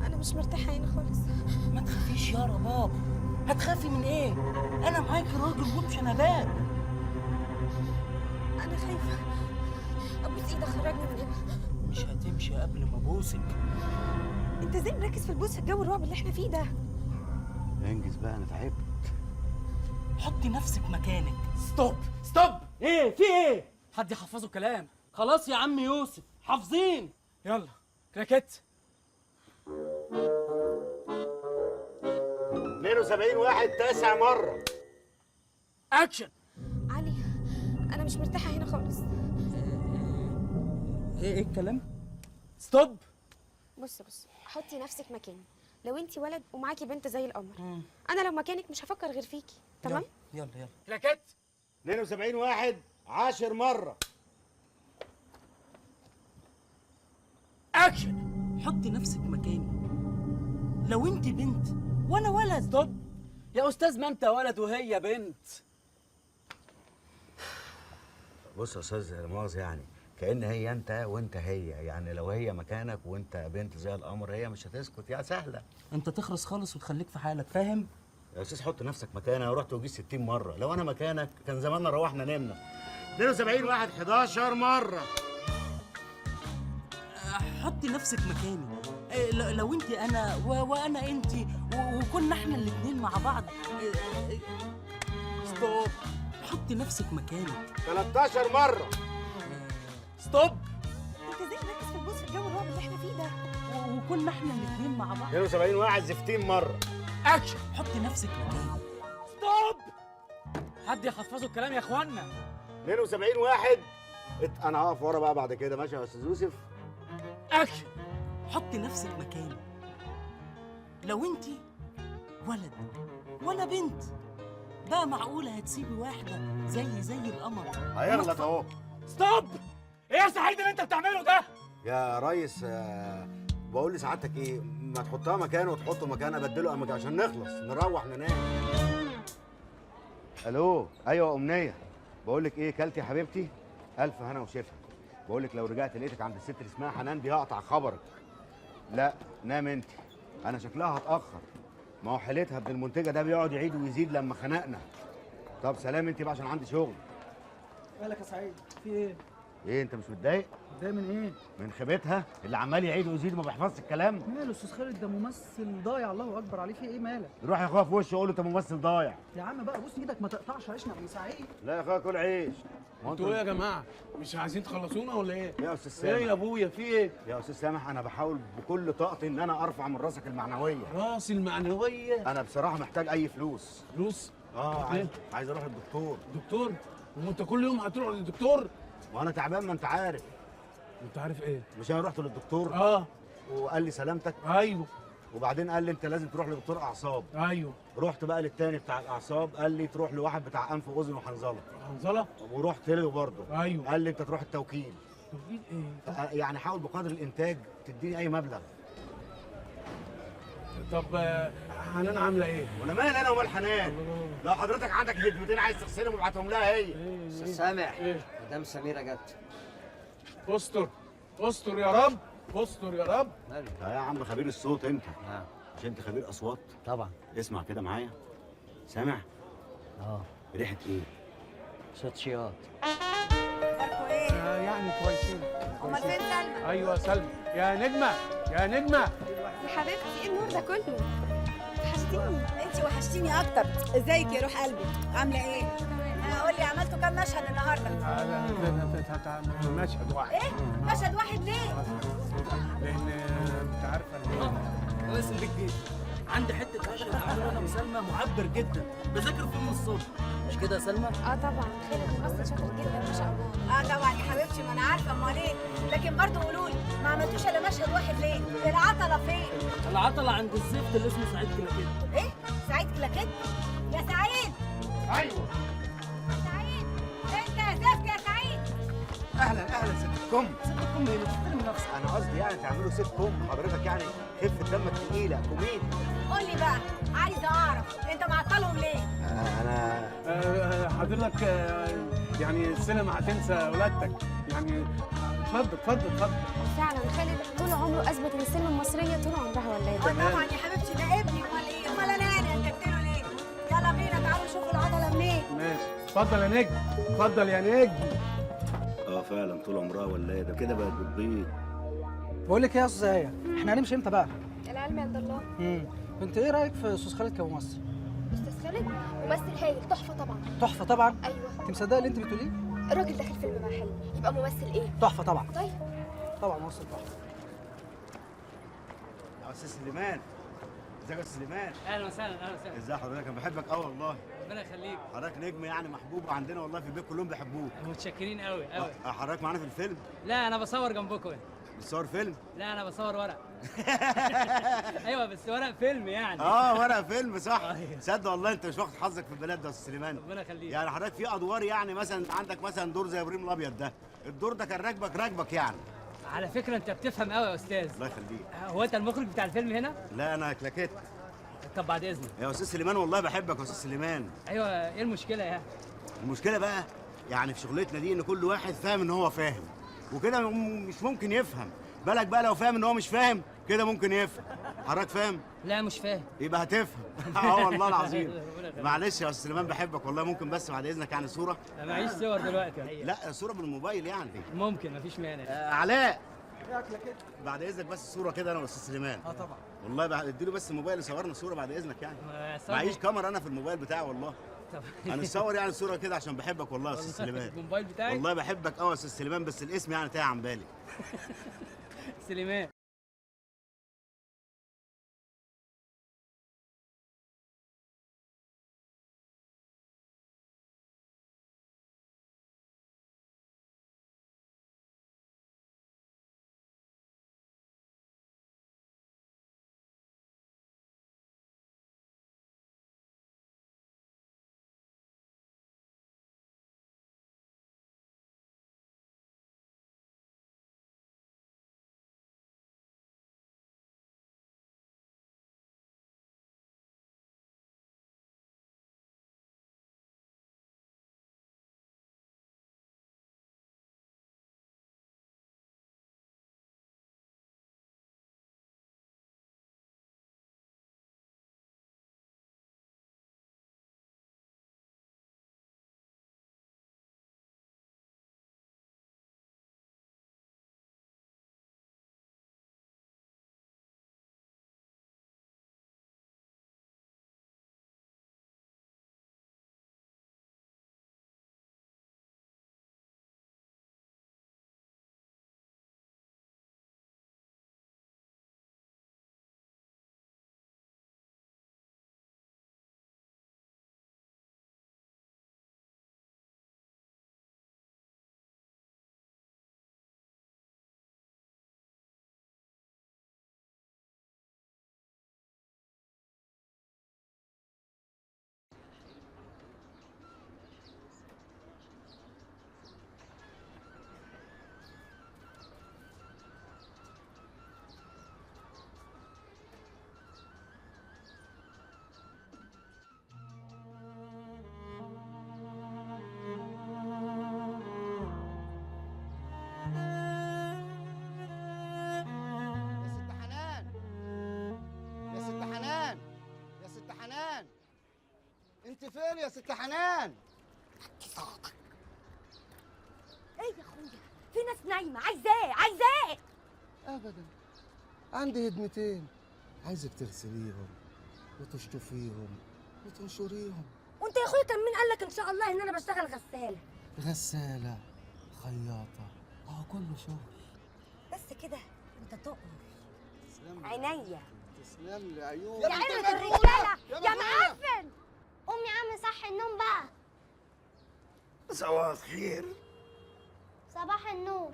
انا مش مرتاحه هنا خالص. ما تخافيش يا رباب، هتخافي من ايه؟ انا معاكي راجل ومش نبات. انا خايفه، ابوس ايدك خرجني من هنا. مش هتمشي قبل ما ابوسك. انت ازاي مركز في البوس في الجو الرعب اللي احنا فيه ده؟ انجز بقى، انا تعبت. حطي نفسك مكانك. ستوب ستوب. ايه في ايه؟ حد يحفظه الكلام. خلاص يا عم يوسف، حافظين. يلا كراكيت. 72 واحد 9 مرة. اكشن. علي، انا مش مرتاحه هنا خالص. ايه الكلام؟ ستوب. بص حطي نفسك مكاني. لو انت ولد ومعاكي بنت زي القمر، انا لو مكانك مش هفكر غير فيكي. تمام؟ يلا كراكيت. 72 واحد 10 مرة. اكشن. حطي نفسك مكاني. لو انت بنت وانا ولد. ستوب يا استاذ، ما انت ولد وهي بنت. بص يا استاذ، لا مؤاخذة يعني، كأن هي انت وانت هي، يعني لو هي مكانك وانت بنت زي القمر هي مش هتسكت، يا سهلة. انت تخرس خالص وتخليك في حالك، فاهم؟ يا استاذ حط نفسك مكاني، انا رحت وجيت 60 مرة، لو انا مكانك كان زماننا روحنا نمنا. 72 واحد 11 مرة. حطي نفسك مكاني. لو انت انا وانا انت وكنا احنا الاثنين مع بعض. ستوب. حطي نفسك مكاني. 13 مرة. ستوب. انت ازاي مركز في البوس في الجو الرعب اللي احنا فيه ده؟ وكنا احنا الاثنين مع بعض. 72 واحد 60 مرة. اكشن. حطي نفسك مكاني. ستوب. حد يحفظه الكلام يا اخوانا. 72 واحد انا هقف ورا بقى بعد كده، ماشي يا استاذ يوسف؟ اكشن. حطي نفسك مكاني. لو انت ولد وانا بنت، بقى معقولة هتسيبي واحدة زي القمر؟ هيغلط اهو. ستوب. ايه يا سعيد اللي انت بتعمله ده؟ يا ريس، بقول لسعادتك ايه، ما تحطها مكانه وتحطه مكانه، ابدله اماكن عشان نخلص نروح ننام. الو، ايوه امنيه، بقول لك ايه، كلتي يا حبيبتي؟ الف هنا وشفا. بقول لك لو رجعت لقيتك عند الست اللي اسمها حنان دي هقطع خبرك. لا نام انت، انا شكلها هتاخر، ما هو حيلتها ابن المنتجه ده بيقعد يعيد ويزيد لما خنقنا. طب سلام انت بقى عشان عندي شغل. مالك يا سعيد؟ في ايه؟ ايه انت مش متضايق؟ متضايق من ايه؟ من خيبتها اللي عمال يعيد ويزيد وما بيحفظش الكلام. ماله استاذ خالد؟ ده ممثل ضايع، الله اكبر عليه. في ايه مالك؟ روح يا اخويا في وشه قول له انت ممثل ضايع. يا عم بقى بص ايدك، ما تقطعش عيشنا يا ابن سعيد. لا يا اخويا كل عيش. انتوا ايه يا جماعه؟ مش عايزين تخلصونا ولا ايه؟ يا استاذ سامح. ايه يا ابويا في ايه؟ يا استاذ سامح، انا بحاول بكل طاقتي ان انا ارفع من راسك المعنويه. راسي المعنويه؟ انا بصراحه محتاج اي فلوس. فلوس؟ عايز اروح الدكتور. دكتور؟ وانت كل يوم هتروح للدكتور؟ وانا تعبان ما انت عارف. انت عارف ايه؟ مش انا رحت للدكتور؟ وقال لي سلامتك. ايوه. وبعدين قال لي انت لازم تروح لدكتور اعصاب. ايوه. رحت بقى للتاني بتاع الاعصاب، قال لي تروح لواحد بتاع انف واذن وحنظله. حنظله؟ ورحت له برضه. ايوه. قال لي انت تروح التوكيل. توكيل ايه؟ يعني حاول بقدر الامكان تديني اي مبلغ. طب حنان عامله ايه؟ وانا مال انا ومال حنان؟ لو حضرتك عندك خدمتين عايز تغسلهم ابعتهم لها هي. استاذ سامح، مدام سميره جت. استر استر يا رب، استر يا رب. لا يا عم خبير الصوت انت. مش انت خبير اصوات؟ طبعا. اسمع كده معايا، سامع؟ ريحه ايه؟ صوت شياط. اخباركم ايه؟ يعني كويسين. امال فين سلمى؟ ايوه سلمى. يا نجمه يا نجمه. يا حبيبتي ايه النور ده كله؟ وحشتيني. انتي وحشتيني اكتر. ازيك يا روح قلبي؟ عامله ايه؟ قول لي عملتوا كام مشهد النهارده؟ مشهد واحد. ايه؟ مشهد واحد ليه؟ لان انت عارفه الله يسلمك جدا. عندي حته مشهد عامله انا وسلمى معبر جدا، بذاكر فيلم الصبح. مش كده يا سلمى؟ طبعا خالد ممثل شاطر جدا ما شاء الله. طبعا يا حبيبتي، ما انا عارفه، امال ايه؟ لكن برضه قولوا لي ما عملتوش الا مشهد واحد ليه؟ العطله فين؟ العطله عند الزفت اللي اسمه سعيد كلاكيت. ايه؟ سعيد كلاكيت؟ يا سعيد! ايوه يا سعيد! انت يا زفت يا سعيد! اهلا ستكم. ستكم ايه؟ تحترم نفسك. انا قصدي يعني تعملوا سيت كوم حضرتك، يعني خفه دمك تقيله كوميدي. قول لي بقى، عايزه اعرف انت معطلهم ليه؟ انا حضرتك يعني السينما هتنسى ولادتك يعني. اتفضل. فعلا خالد طول عمره اثبت ان السينما المصريه طول عمرها ولاده. طبعا يا حبيبتي، ده ابني. امال ايه؟ امال انا انتجت له ليه؟ يلا بينا تعالوا نشوف العضله منين. ماشي، اتفضل يا نجم، اتفضل يا نجم. فعلا طول عمرها ولاده كده بقت بتبيض. بقول لك ايه يا استاذ ايه، احنا هنمشي امتى بقى؟ العلم عند الله. انت ايه رايك في استاذ خالد كممثل؟ استاذ خالد ممثل هايل، تحفه طبعا. تحفه طبعا. ايوه. انت مصدقه اللي انت بتقوليه؟ الراجل داخل فيلم مع حلمي، يبقى ممثل ايه؟ تحفه طبعا. طيب طبعا ممثل تحفه. يا استاذ سليمان، ازيك يا استاذ سليمان؟ اهلا وسهلا اهلا وسهلا. ازي حضرتك؟ انا بحبك قوي والله. ربنا يخليك. حضرتك نجم يعني محبوب عندنا والله، في البيت كلهم بيحبوك. متشكرين قوي قوي. حضرتك معانا في الفيلم؟ لا انا بصور جنبكم. بتصور فيلم؟ لا انا بصور ورق. ايوه بس ورق فيلم يعني. ورق فيلم صح. أيوة. تصدق والله انت مش واخد حظك في البلد ده يا استاذ سليمان. ربنا يخليك. يعني حضرتك في ادوار، يعني مثلا عندك مثلا دور زي ابراهيم الابيض ده، الدور ده كان راكبك يعني. على فكره انت بتفهم قوي يا استاذ. الله يخليك. هو انت المخرج بتاع الفيلم هنا؟ لا انا كلاكيت. طب بعد اذنك. يا استاذ سليمان والله بحبك يا استاذ سليمان. ايوه ايه المشكله يعني؟ المشكله بقى يعني في شغلتنا دي ان كل واحد فاهم ان هو فاهم، وكده مش ممكن يفهم. بالك بقى لو فاهم ان هو مش فاهم كده ممكن يفهم. حضرتك فاهم؟ لا مش فاهم. يبقى هتفهم. والله العظيم. معلش يا استاذ سليمان بحبك والله. ممكن بس بعد اذنك يعني صوره؟ انا معيش صور دلوقتي. لا صوره بالموبايل يعني. ممكن مفيش مانع. علاء بعد اذنك بس صوره كده انا واستاذ سليمان. طبعا. والله اديله بس الموبايل يصورنا صوره بعد اذنك يعني. صور. معيش كاميرا انا في الموبايل بتاعي والله. طب هنصور يعني صوره كده عشان بحبك والله يا استاذ سليمان. الموبايل بتاعي. والله بحبك قوي يا استاذ سليمان، بس الاسم يعني تايه عن بالي. سليمان. انت فين يا ست حنان؟ ايه يا اخويا؟ في ناس نايمه. عايزه ايه؟ ابدا، عندي هدمتين عايزك تغسليهم وتشطفيهم وتنشريهم. وانت يا اخويا كان مين قال لك ان شاء الله ان انا بشتغل غساله؟ غسالة، خياطة، كله شغل. بس كده انت تؤمر. تسلم لي. عينيا. تسلم لي عيون. يا عينة الرجاله يا معفن. قوم يا عم صحي النوم بقى. صباح الخير. صباح النور.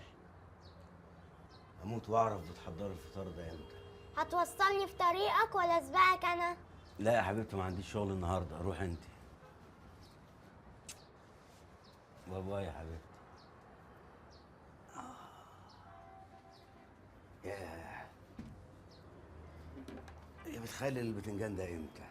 اموت واعرف بتحضري الفطار ده امتى؟ هتوصلني في طريقك ولا اسبقك انا؟ لا يا حبيبتي ما عنديش شغل النهارده، روح انت. باي باي يا حبيبتي. ياه، هي بتخلي البتنجان ده امتى؟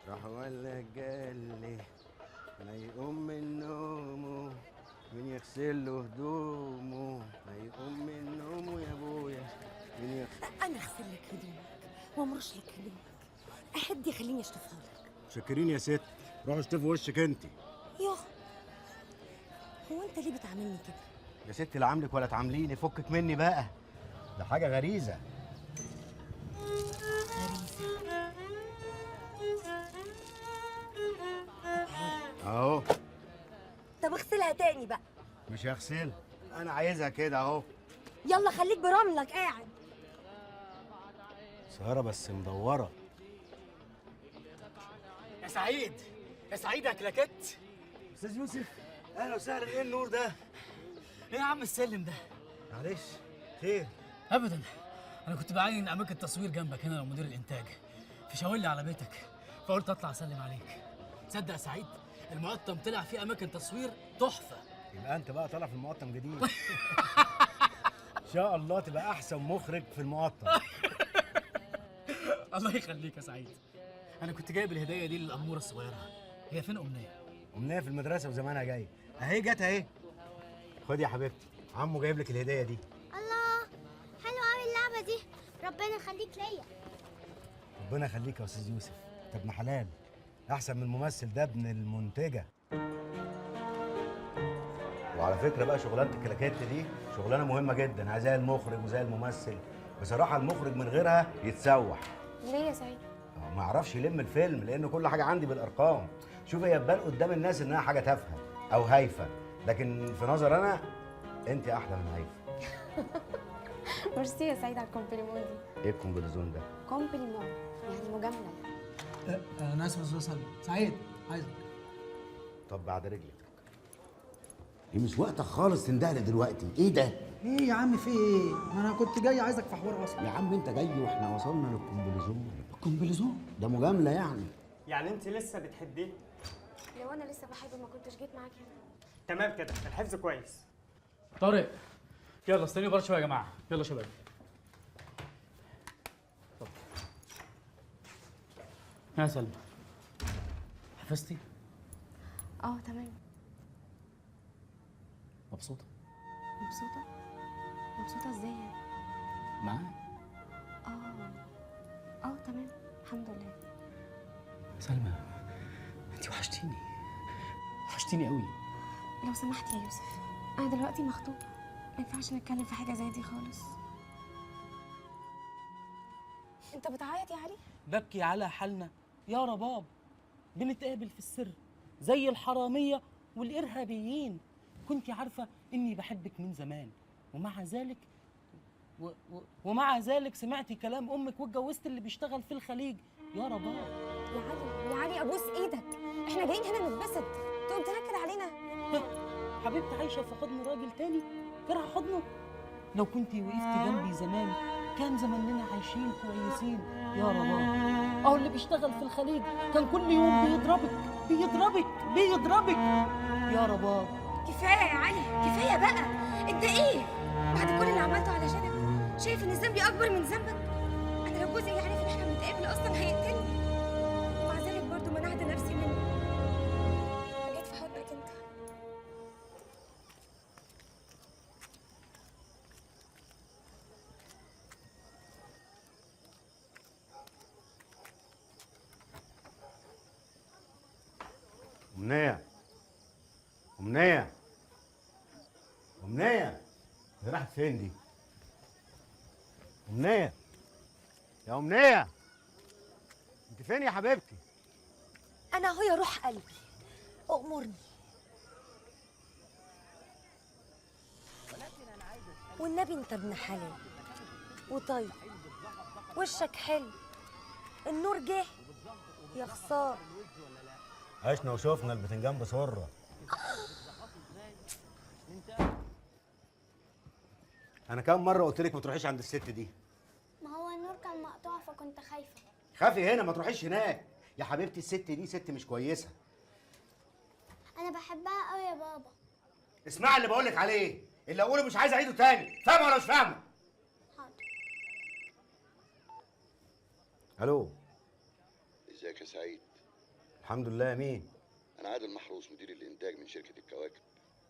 راح ولا جالي ما يقوم من نومه، مين يغسل له هدومه، ما يقوم من نومه يا ابويا، مين يغسل. انا اغسل لك هدومك وامرش لك هدومك، احد يخليني اشطفها لك. شاكرين يا ست، روحوا اشتفوا وشك انت. يوه، هو انت ليه بتعاملني كده؟ يا ست لا عاملك ولا تعامليني، فكك مني بقى، ده حاجه غريزه. اهو. طب اغسلها تاني بقى. مش هغسلها، انا عايزها كده اهو. يلا خليك برملك قاعد. سهرة بس مدورة. يا سعيد، يا سعيد يا كلاكيت. استاذ يوسف، اهلا وسهلا. ايه النور ده؟ ايه يا عم السلم ده؟ معلش، خير؟ ابدا، انا كنت بعين اماكن تصوير جنبك هنا لمدير الانتاج، فشاور لي على بيتك، فقلت اطلع اسلم عليك. تصدق يا سعيد، المقطم طلع فيه اماكن تصوير تحفه. يبقى انت بقى طالع في المقطم جديد. ان شاء الله تبقى احسن مخرج في المقطم. الله يخليك يا سعيد. انا كنت جايب الهديه دي للاموره الصغيره. هي فين امنيه؟ امنيه في المدرسه وزمانها جاي. اهي جت اهي. خدي يا حبيبتي، عمو جايب لك الهديه دي. الله، حلوه قوي اللعبه دي، ربنا يخليك ليا. ربنا يخليك يا استاذ يوسف، انت ابن حلال، احسن من الممثل ده ابن المنتجه. وعلى فكره بقى شغلانه الكلاكيت دي شغلانه مهمه جدا، زي المخرج وزي الممثل. بصراحه المخرج من غيرها يتسوح. ليه يا سعيد؟ ما يعرفش يلم الفيلم، لان كل حاجه عندي بالارقام. شوف، هي تبان قدام الناس انها حاجه تافهه او هايفه، لكن في نظر انا انت احلى من هايفه. ميرسي يا سعيد على الكومبليمون دي. ايه الكومبليزون ده؟ كومبليمون يعني مجامله. انا اسف يا استاذ سلمى. سعيد عايزك. طب بعد رجلك. ايه مش وقتك خالص تندهلي دلوقتي، ايه ده؟ ايه يا عم في ايه؟ ما انا كنت جاي عايزك في حوار اصلا. يا عم انت جاي واحنا وصلنا للكومبليزون. الكومبليزون؟ ده مجامله يعني. يعني انت لسه بتحبيه؟ لو انا لسه بحبه ما كنتش جيت معاك هنا. تمام كده، الحفظ كويس. طارق، يلا استنوا بره شويه يا جماعه. يلا شباب. اتفضل. يا سلمى، حفظتي؟ تمام. مبسوطه؟ مبسوطه؟ مبسوطه ازاي يعني؟ معايا؟ تمام الحمد لله. سلمى، انت وحشتيني، وحشتيني قوي. لو سمحت يا يوسف، انا دلوقتي مخطوبه، ما ينفعش نتكلم في حاجه زي دي خالص. انت بتعيط يا علي؟ ببكي على حالنا يا رباب، بنتقابل في السر زي الحراميه والارهابيين. كنت عارفه اني بحبك من زمان، ومع ذلك سمعتي كلام امك واتجوزت اللي بيشتغل في الخليج يا رباب. يا علي ابوس ايدك، احنا جايين هنا نتبسط، تقوم تنكد علينا؟ حبيبتي عايشه في حضن راجل تاني كره حضنه. لو كنتي وقفتي جنبي زمان كان زماننا عايشين كويسين يا رباب. اهو اللي بيشتغل في الخليج كان كل يوم بيضربك بيضربك بيضربك يا رباب. كفايه يا علي، كفايه بقى. انت ايه بعد كل اللي عملته علشانك شايف ان ذنبي اكبر من ذنبك؟ انا لو جوزي يعرف ان احنا بنتقابل اصلا هيقتلني، ومع ذلك برضه منعت نفسي منه. جيت في حضنك انت. أمنية، أمنية، أمنية، هي راحت فين دي؟ أمنية، يا أمنية، أنت فين يا حبيبتي؟ انا اهو يا روح قلبي، أأمرني. والنبي انت ابن حلال وطيب، وشك حلو، النور جه. يا خساره. عشنا وشوفنا البتنجان بسره. انا كام مره قلت لك ما تروحيش عند الست دي؟ ما هو النور كان مقطوع فكنت خايفة. خافي هنا، ما تروحيش هناك يا حبيبتي. الست دي ست مش كويسه. أنا بحبها أوي يا بابا. اسمعي اللي بقولك عليه، اللي اقوله مش عايز اعيده تاني. فاهمه ولا مش فاهمه؟ حاضر. الو. ازيك يا سعيد؟ الحمد لله. مين؟ انا عادل محروس، مدير الانتاج من شركه الكواكب.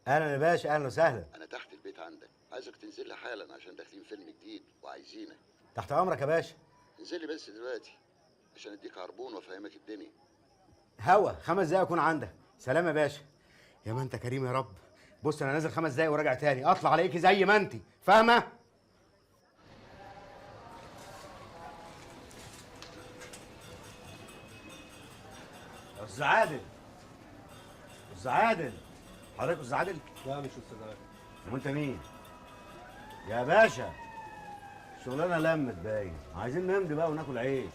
اهلا يا باشا، اهلا وسهلا. انا تحت البيت عندك، عايزك تنزل لي حالا عشان داخلين فيلم جديد وعايزينك. تحت امرك يا باشا. انزل لي بس دلوقتي عشان اديك عربون وافهمك الدنيا. هوا 5 دقايق اكون عندك. سلام يا باشا. يا ما انت كريم يا رب. بص انا نازل 5 دقايق وراجع تاني، اطلع عليكي زي ما انت فاهمه. يا استاذ عادل. استاذ عادل. حضرتك استاذ عادل؟ لا مش استاذ عادل. وانت مين؟ يا باشا الشغلانه لمت باين، عايزين نمضي بقى وناكل عيش.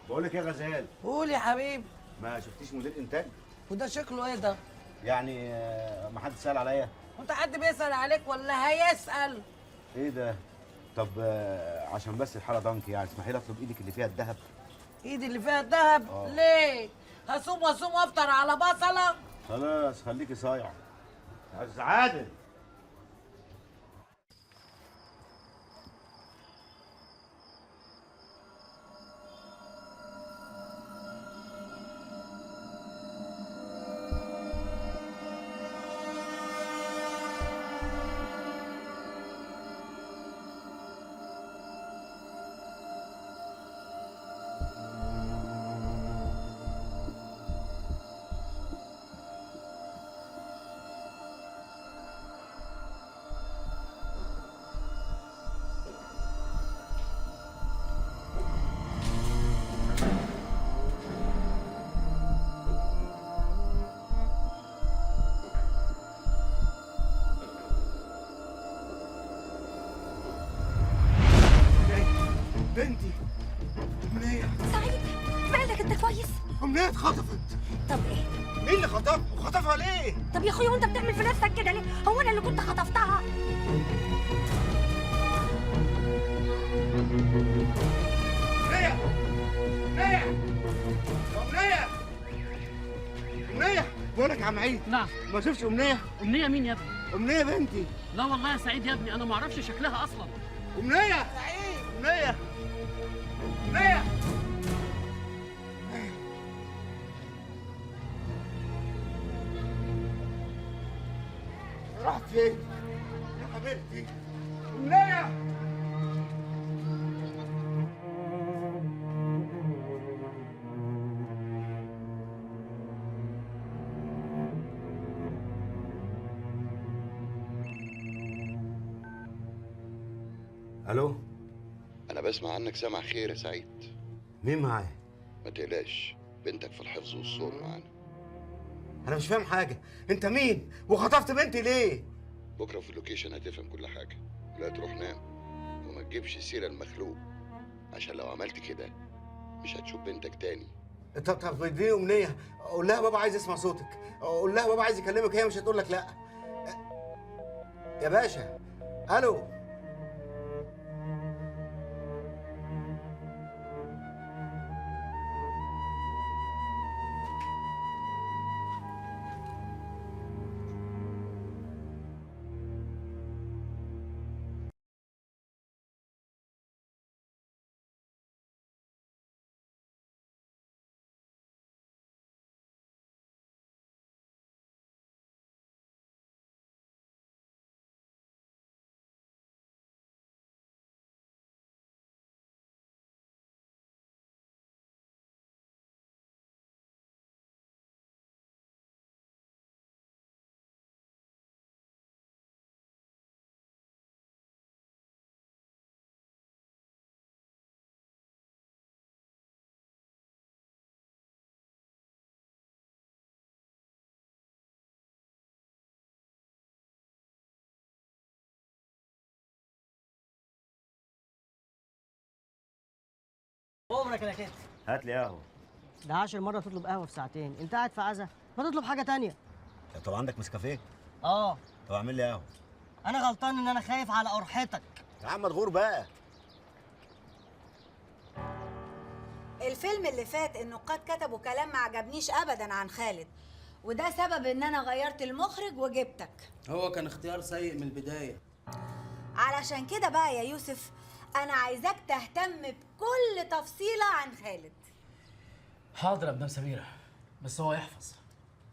بقول لك ايه يا غزال؟ قول يا حبيبي. ما شفتيش مدير انتاج؟ وده شكله ايه ده؟ يعني ما حد سأل عليا؟ وانت حد بيسأل عليك ولا هيسأل؟ ايه ده؟ طب عشان بس الحاله ضنك يعني، اسمحي لي اطلب ايدك اللي فيها الذهب. ايدي اللي فيها الذهب؟ ليه؟ هصوم وافطر على بصله؟ خلاص خليكي صايعه. يا استاذ عادل. بنتي أمنية. سعيد مالك انت كويس؟ أمنية اتخطفت. طب ايه؟ مين اللي خطفها؟ وخطفها ليه؟ طب يا اخويا وانت بتعمل في نفسك كده ليه؟ هو انا اللي كنت خطفتها؟ أمنية. أمنية. أمنية. أمنية. بقول لك يا عم عيد. نعم. ما شفتش أمنية؟ أمنية مين يا ابني؟ أمنية بنتي. لا والله يا سعيد يا ابني أنا ما أعرفش شكلها أصلا. أمنية. سعيد. أمنية. أمنية. راحت فين؟ يا حبيبتي. أمنية. الو. انا بسمع عنك سامع خير يا سعيد. مين معايا؟ ما تقلقش، بنتك في الحفظ والصون معانا. انا مش فاهم حاجه. انت مين وخطفت بنتي ليه؟ بكره في اللوكيشن هتفهم كل حاجه. لا تروح نام وما تجيبش سيره المخلوق، عشان لو عملت كده مش هتشوف بنتك تاني. طب اديني أمنية، قول لها بابا عايز يسمع صوتك، قول لها بابا عايز يكلمك، هي مش هتقول لك لا. يا باشا. الو. عمرك يا كده. هات لي قهوه. ده 10 مرة تطلب قهوة في ساعتين، أنت قاعد في عزا، ما تطلب حاجة تانية. طب عندك نسكافيه؟ اه. طب اعمل لي قهوه. أنا غلطان إن أنا خايف على قرحتك. يا عم مدغور بقى. الفيلم اللي فات النقاد كتبوا كلام ما عجبنيش ابدا عن خالد، وده سبب ان انا غيرت المخرج وجبتك. هو كان اختيار سيء من البدايه. علشان كده بقى يا يوسف انا عايزاك تهتم بكل تفصيله عن خالد. حاضر يا مدام سميره، بس هو يحفظ.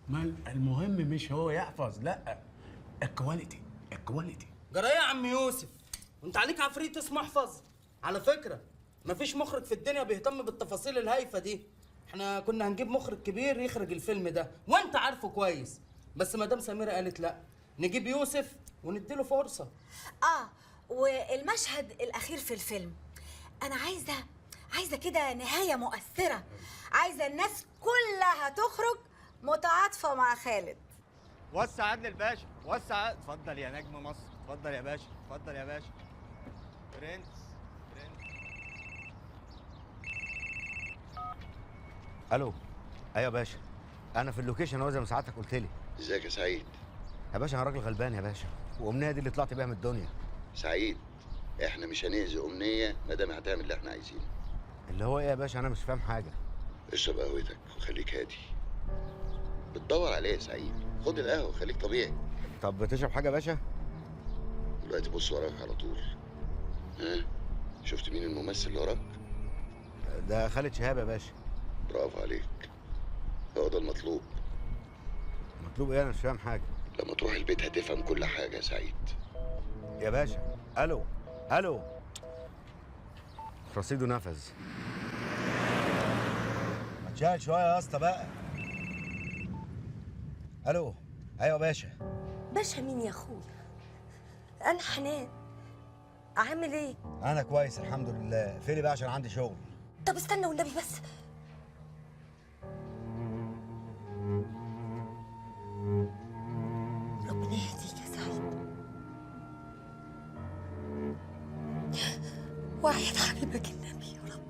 ما المهم مش هو يحفظ، لا الكواليتي. جرى ايه يا عم يوسف؟ وانت عليك عفريت اسمه احفظ؟ على فكره مفيش مخرج في الدنيا بيهتم بالتفاصيل الهايفه دي. احنا كنا هنجيب مخرج كبير يخرج الفيلم ده وانت عارفه كويس، بس مدام سميره قالت لا، نجيب يوسف ونديله فرصه. والمشهد الاخير في الفيلم انا عايزه كده نهايه مؤثره، عايزه الناس كلها تخرج متعاطفه مع خالد. وسع عدل الباشا، وسع. اتفضل يا نجم مصر، اتفضل يا باشا، اتفضل يا باشا. برنس. الو. ايوه يا باشا، انا في اللوكيشن اهو زي ما سعادتك قلت لي. ازيك يا سعيد؟ يا باشا انا راجل غلبان يا باشا، وامنيه دي اللي طلعت بيها من الدنيا. سعيد، احنا مش هنأذي امنيه ما دام هتعمل اللي احنا عايزينه. اللي هو ايه يا باشا؟ انا مش فاهم حاجه. اشرب قهوتك وخليك هادي. بتدور عليه يا سعيد؟ خد القهوه وخليك طبيعي. طب بتشرب حاجه يا باشا؟ دلوقتي بص وراك على طول. ها، شفت مين الممثل اللي وراك؟ ده خالد شهاب يا باشا. برافو عليك، هو ده المطلوب. مطلوب ايه؟ انا مش فاهم حاجه. لما تروح البيت هتفهم كل حاجه يا سعيد. يا باشا الو. رصيده نفذ. ما تشال شويه يا اسطى بقى. الو. ايوه باشا. باشا مين يا اخويا؟ انا حنان. عامل ايه؟ انا كويس الحمد لله. فيني بقى عشان عندي شغل. طب استنى والنبي بس. ربنا يهديك يا سعيد. وحياة حبيبك النبي يا رب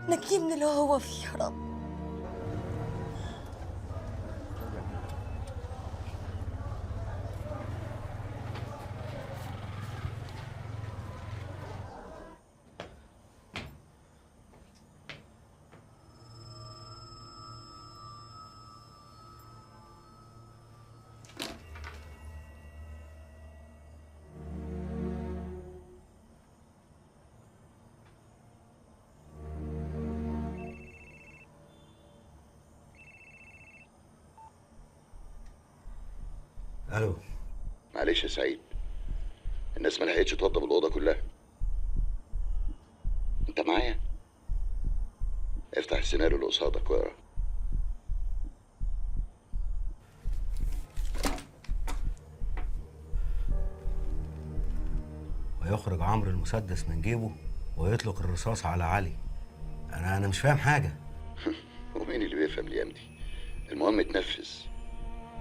نجيه من اللي هو فيه يا رب. الو. معلش يا سعيد، الناس ما لحقتش توضب الاوضه كلها. انت معايا؟ افتح السيناريو اللي قصادك واقرا. ويخرج عمرو المسدس من جيبه ويطلق الرصاص على علي. انا مش فاهم حاجه. ومين اللي بيفهم الايام دي؟ المهم تنفذ.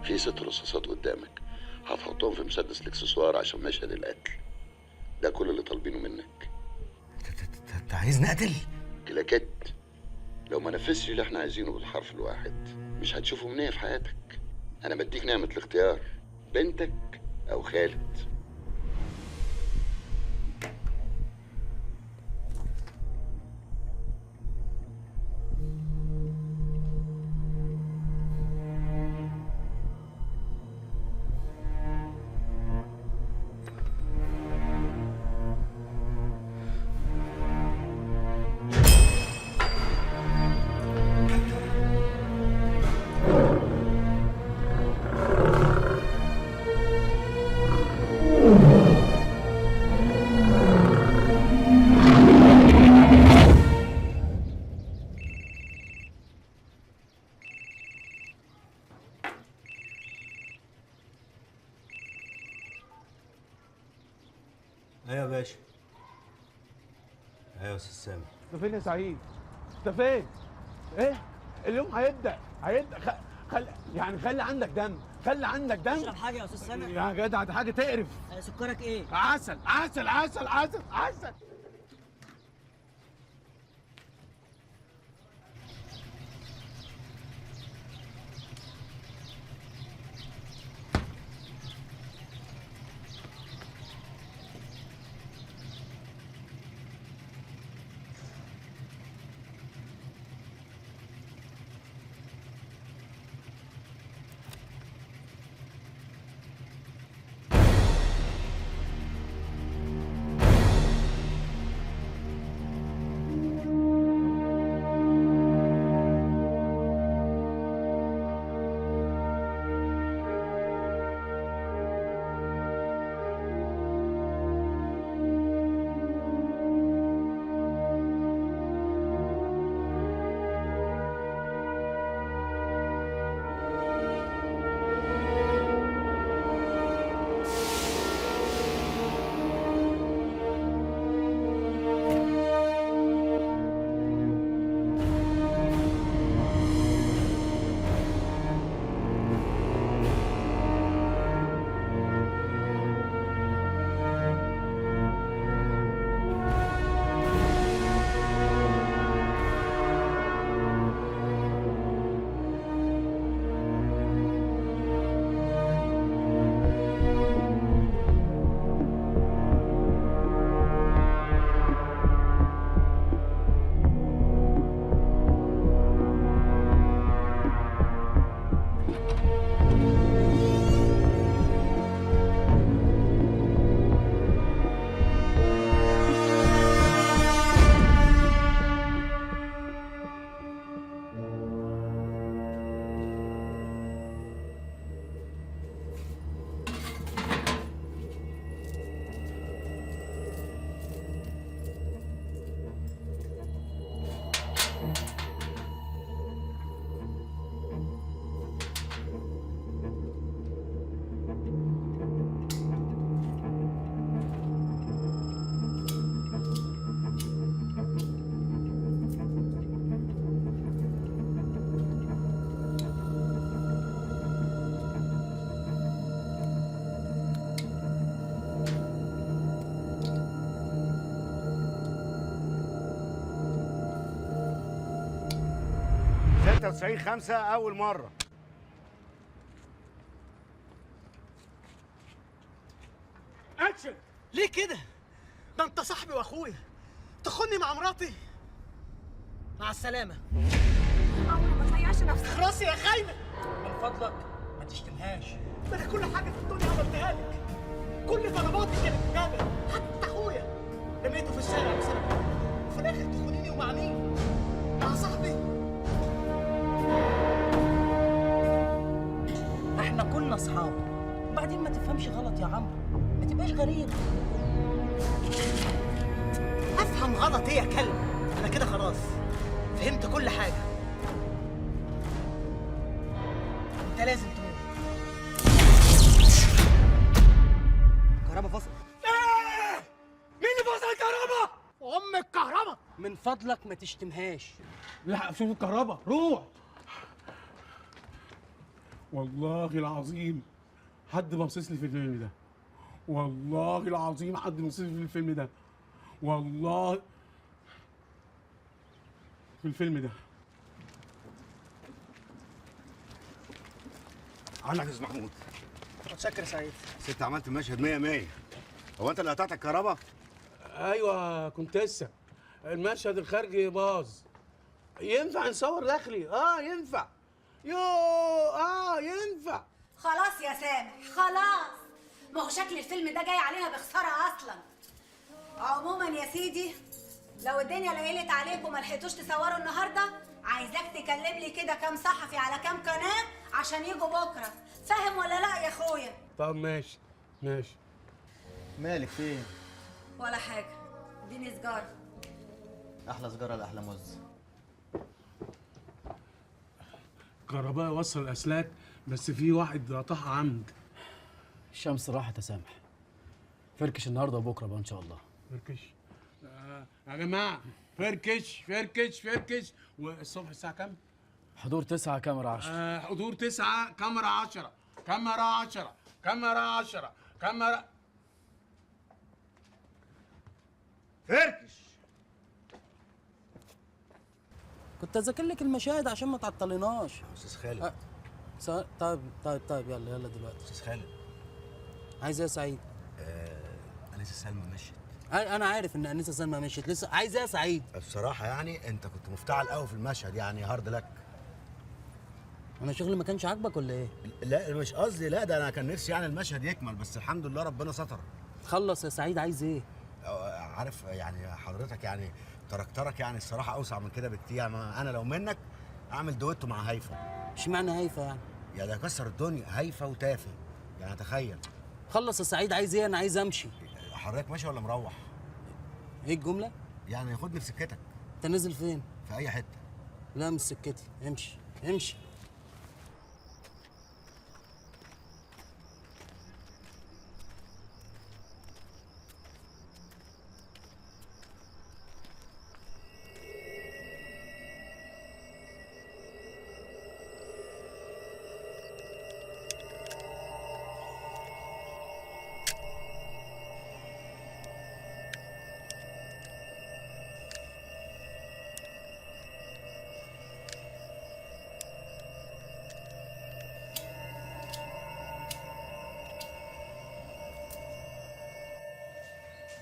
في 6 رصاصات قدامك، هتحطهم في مسدس الاكسسوار عشان مشهد القتل. ده كل اللي طالبينه منك. انت عايزني اقتل؟ كلاكيت. لو ما نفذتش اللي احنا عايزينه بالحرف الواحد مش هتشوف امنيه في حياتك. انا بديك نعمه الاختيار، بنتك او خالد. ايوه يا باشا. ايوه يا استاذ سامي. انت فين يا سعيد؟ انت فين؟ ايه؟ اليوم هيبدا خلي عندك دم، خلي عندك دم. اشرب حاجة يا أستاذ سامي. يا جدع دي حاجه تقرف. سكرك إيه؟ عسل عسل عسل عسل عسل. 93/5 اول مره. اكشن. ليه كده؟ ده انت صاحبي واخويا، تخوني مع مراتي؟ مع السلامة. عمرو ما تضيعش نفسك. خلاص يا خاينة، من فضلك ما تشتمهاش. ده انا كل حاجة في الدنيا عملتها لك، كل طلباتك كانت إجابة، حتى أخويا رميته في الشارع بسببك، وفي الآخر تخونيني ومع مين؟ مع صاحبي. احنا كنا أصحاب، وبعدين ما تفهمش غلط يا عمرو، ما تبقاش غريب. افهم غلط ايه يا كلب؟ انا كده خلاص فهمت كل حاجه. انت لازم تموت. كهربا فصل. مين اللي فصل الكهرباء؟ ام الكهرباء. من فضلك ما تشتمهاش. لا شوف الكهرباء، روح. والله العظيم حد باصص لي في الفيلم ده، والله العظيم حد باصص لي في الفيلم ده، والله في الفيلم ده. عنك يا استاذ محمود. متشكر يا سعيد. ست عملت المشهد 100 100. هو انت اللي قطعت الكهرباء؟ ايوه كنت لسه. المشهد الخارجي باظ. ينفع نصور داخلي؟ ينفع. ينفع. خلاص يا سامح خلاص، ما هو شكل الفيلم ده جاي علينا بخساره اصلا. عموما يا سيدي، لو الدنيا ليلت عليكم وما لحقتوش تصوروا النهارده، عايزاك تكلم لي كده كام صحفي على كام قناه عشان يجوا بكره. فاهم ولا لا يا اخويا؟ طب ماشي ماشي. مالك فين؟ ولا حاجه، اديني سجاره. احلى سجاره لاحلى موز. كهرباء وصل الاسلاك، بس في واحد قطعها عمد. الشمس راحت يا سامح. فركش النهارده وبكره بقى ان شاء الله. فركش. يا جماعه فركش فركش فركش. والصبح الساعه كام؟ حضور 9 كاميرا 10. حضور 9 كاميرا 10 كاميرا 10 كاميرا 10 كاميرا. فركش. كنت اذاكر لك المشاهد عشان ما تعطليناش. استاذ خالد. طيب يلا دلوقتي. استاذ خالد. عايز ايه يا سعيد؟ انسه سلمى مشيت. انا عارف ان انسه سلمى مشيت، لسه عايز ايه يا سعيد؟ بصراحه يعني انت كنت مفتعل قوي في المشهد، يعني هارد لك. انا شغلي ما كانش عاجبك ولا ايه؟ لا مش قصدي، لا ده انا كان نفسي يعني المشهد يكمل، بس الحمد لله ربنا ستر. خلص يا سعيد، عايز ايه؟ عارف يعني حضرتك يعني تركترك يعني الصراحه اوسع من كده بكتير. يعني انا لو منك اعمل دويتو مع هيفا. اشمعنى هيفا يعني؟ يعني هكسر الدنيا، هيفا وتافه، يعني تخيل. خلص يا سعيد، عايز ايه؟ انا عايز امشي. حضرتك ماشي ولا مروح؟ ايه الجمله؟ يعني خدني في سكتك. انت نازل فين؟ في اي حته. لا مش سكتي، امشي امشي.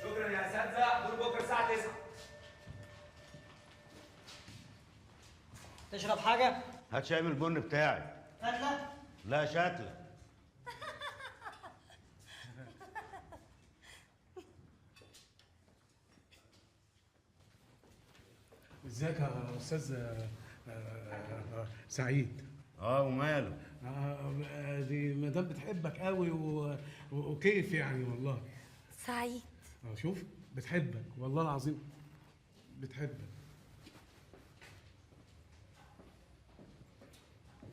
شكرا يا اساتذه، حضور بكره الساعه 9. تشرب حاجه؟ هات شاي من البن بتاعي. فتله؟ لا شتله. ازيك يا استاذ سعيد؟ وماله؟ دي مدام بتحبك قوي وكيف يعني والله. سعيد. شوف بتحبك والله العظيم، بتحبك.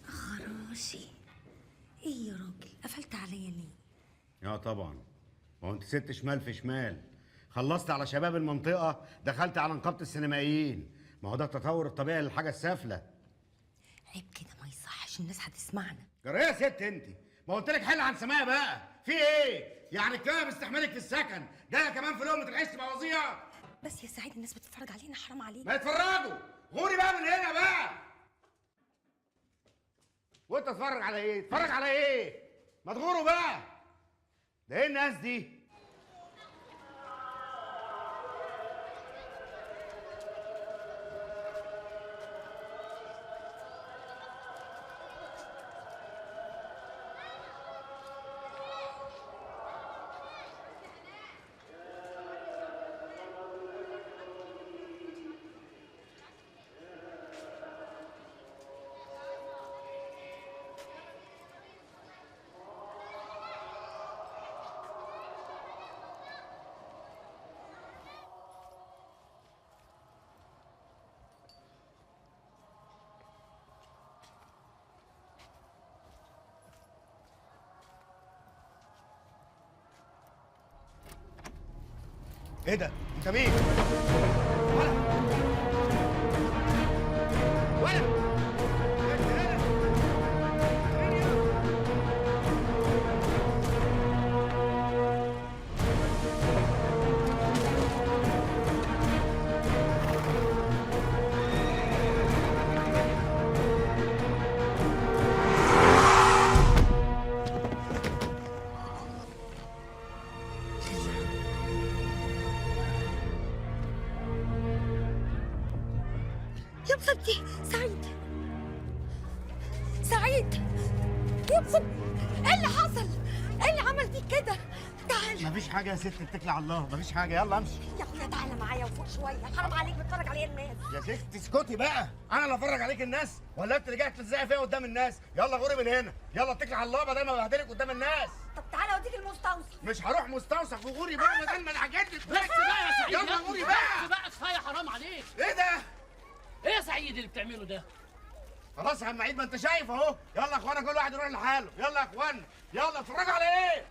خراشي. ايه يا راجل، قفلت عليا ليه؟ طبعا، ما هو انت ست شمال في شمال. خلصت على شباب المنطقه، دخلت على نقابه السينمائيين. ما هو ده التطور الطبيعي للحاجه السافله. عيب كده، ما يصحش، الناس هتسمعنا. جرى ايه يا ست انت؟ ما قلت لك حل عن سمايه بقى، في ايه؟ يعني الكلام باستحمالك في السكن، جايه كمان في لقمه العيش تبقى وظيعه؟ بس يا سعيد الناس بتتفرج علينا، حرام عليك. ما يتفرجوا، غوري بقى من هنا بقى. وانت اتفرج على ايه؟ اتفرج على ايه؟ ما تغوروا بقى. ده ايه الناس دي؟ ايه ده؟ انت مين؟ ولا يا بصبتي سعيد، سعيد يا بصبتي، ايه اللي حصل؟ ايه اللي عمل فيك كده؟ تعال. مفيش حاجه يا ست، اتكلي على الله، مفيش حاجه، يلا امشي. يا اخويا تعالى معايا وفوق شويه، حرام عليك بتفرج عليا الناس. يا ست اسكتي بقى، انا اللي افرج عليك الناس ولا انت اللي جاي تلزقي فيا قدام الناس؟ يلا غوري من هنا، يلا اتكلي على الله بدل ما ببهدلك قدام الناس. طب تعالى اوديك المستوصف. مش هروح مستوصف، وغوري بقى بدل ما الحاجات دي. بس بقى يا سعيد، يلا غوري بقى. بس بقى كفايه، حرام عليك. ايه ده؟ ايه يا سعيد اللي بتعمله ده؟ خلاص يا عم عيد، ما انت شايف اهو. يلا يا اخوانا كل واحد يروح لحاله، يلا يا اخوانا، يلا اتفرجوا على ايه؟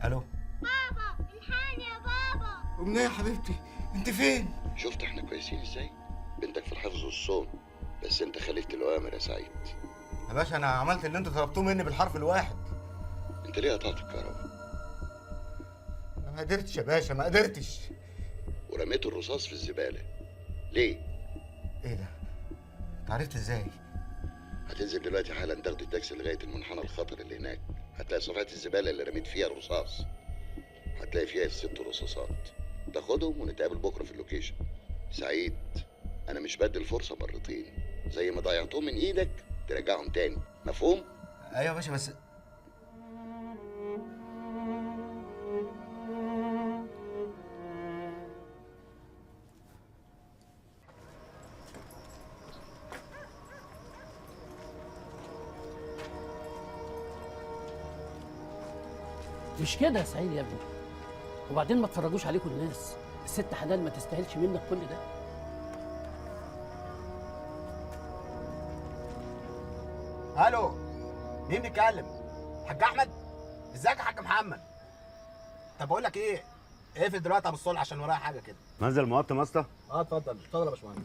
الو بابا الحقني يا بابا. أمنية يا حبيبتي، انت فين؟ شفت احنا كويسين ازاي؟ بنتك في الحفظ والصون، بس انت خالفت الاوامر يا سعيد. يا باشا انا عملت اللي انتوا طلبتوه مني بالحرف الواحد. انت ليه قطعت الكهرباء؟ انا ما قدرتش يا باشا، ما قدرتش. ورميت الرصاص في الزباله ليه؟ ايه ده؟ انت عرفت ازاي؟ هتنزل دلوقتي حالا تاخد التاكسي لغايه المنحنى الخطر اللي هناك، هتلاقي صفحه الزباله اللي رميت فيها الرصاص، هتلاقي فيها 6 رصاصات، تاخدهم ونتقابل بكره في اللوكيشن. سعيد، انا مش بدي الفرصه مرتين، زي ما ضيعتهم من ايدك ترجعهم تاني، مفهوم؟ ايوه يا باشا، بس مش كده يا سعيد يا ابني، وبعدين ما تفرجوش عليكم الناس، الست حلال ما تستاهلش منك كل ده. الو، مين بيتكلم؟ حاج احمد؟ ازيك يا حاج محمد؟ طب بقول لك ايه؟ اقفل دلوقتي يا ابو الصلح عشان ورايا حاجه كده. منزل مقطم يا اسطى؟ اه اتفضل اتفضل يا باشمهندس.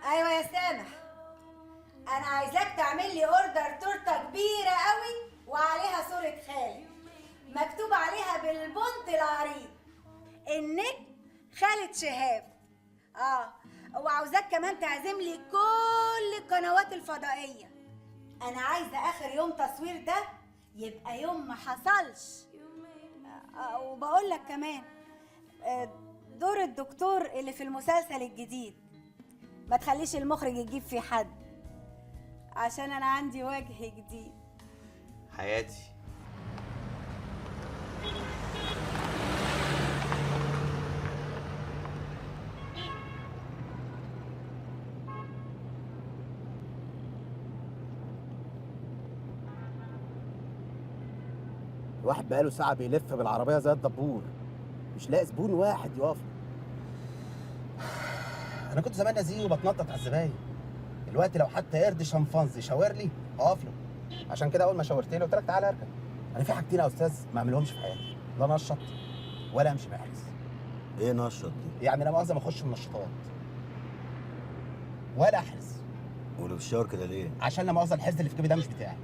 ايوه يا سامح، انا عايزاك تعمل لي اوردر تورته كبيره قوي وعليها صوره خالد، مكتوب عليها بالبنط العريض النجم خالد شهاب. وعاوزاك كمان تعزم لي كل القنوات الفضائيه. انا عايزه اخر يوم تصوير ده يبقى يوم ما حصلش. وبقول لك كمان دور الدكتور اللي في المسلسل الجديد ما تخليش المخرج يجيب فيه حد، عشان انا عندي وجه جديد. حياتي الواحد بقاله ساعة بيلف بالعربية زي الدبور، مش لاقي زبون واحد يقف. أنا كنت زمان نزيه وبتنطط على الزباين، دلوقتي لو حتى قرد شمفانزي شاور لي أقف له. عشان كده أول ما شاورت له قلت لك تعالى اركب. أنا في حاجتين يا أستاذ ما أعملهمش في حياتي، لا نشط ولا أمشي محرز. ايه نشط دي؟ يعني لا مؤاخذة ما أخش منشطات ولا أحرز. ولو بتشاور كده ليه؟ عشان لا مؤاخذة الحرز اللي في جيبي ده مش بتاعي.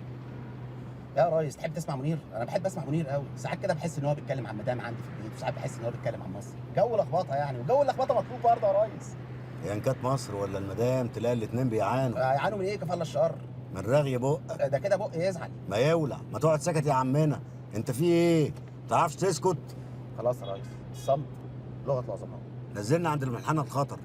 يا ريس تحب تسمع منير؟ انا بحب اسمع منير قوي، ساعات كده بحس ان هو بيتكلم عن مدام عندي في البيت، وساعات بحس ان هو بيتكلم عن مصر. جو لخبطه يعني، وجو اللخبطه مطلوب برضه يا ريس. يعني كانت مصر ولا المدام تلاقي الاتنين بيعانوا. يعانوا من ايه كفى الله الشر؟ من رغي بقك. ده كده بق يزعل. ما يولع، ما تقعد ساكت يا عمنا، انت في ايه؟ متعرفش تسكت؟ خلاص يا ريس، الصمت لغه العظماء. نزلنا عند المنحنى الخطر.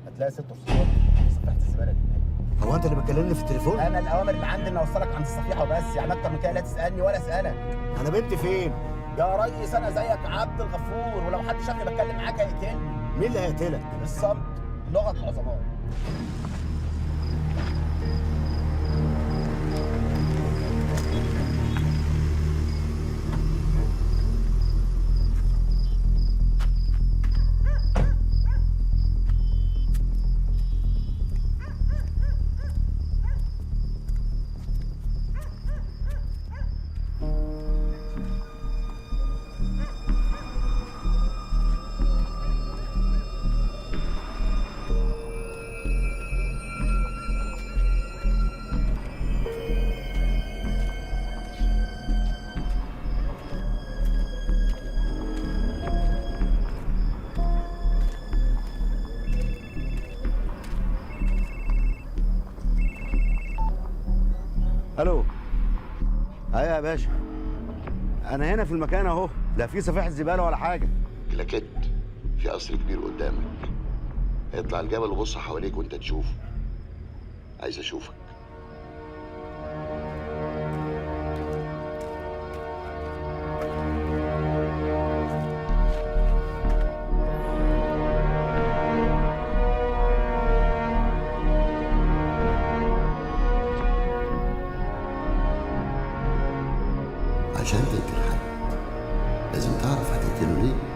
هتلاقي 6 صفار في صفيحه الزباله اللي هناك. هو انت اللي بتكلمني في التليفون؟ انا الاوامر اللي عندي اني اوصلك عند الصفيحه وبس، يعني اكتر من كده لا تسالني ولا اسالك. انا بنتي فين؟ يا ريس انا زيك عبد الغفور، ولو حد شافني بتكلم معاك هيقتلني. مين اللي هيقتلك؟ الصمت لغه العظماء. الو. ايوه يا باشا، انا هنا في المكان اهو، لا في صفيحه زباله ولا حاجه. كلاكيت في قصر كبير قدامك، اطلع الجبل وبص حواليك وانت تشوفه. عايز اشوفك. عشان تقتل حد لازم تعرف هتقتله ليه.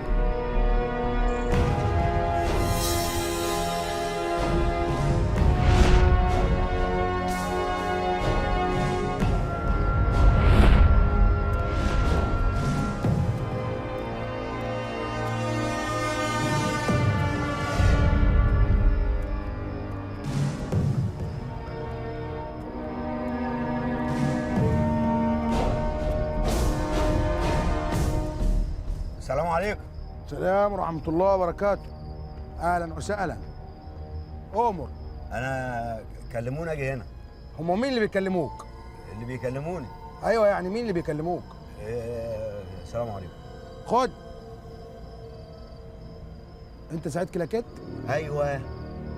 السلام عليكم. السلام ورحمة الله وبركاته. أهلا وسهلا. أمر. انا كلموني اجي هنا. هم مين اللي بيكلموك؟ اللي بيكلموني. أيوه يعني مين اللي بيكلموك؟ السلام عليكم. خد. أنت سعيد كلاكيت؟ ايوه.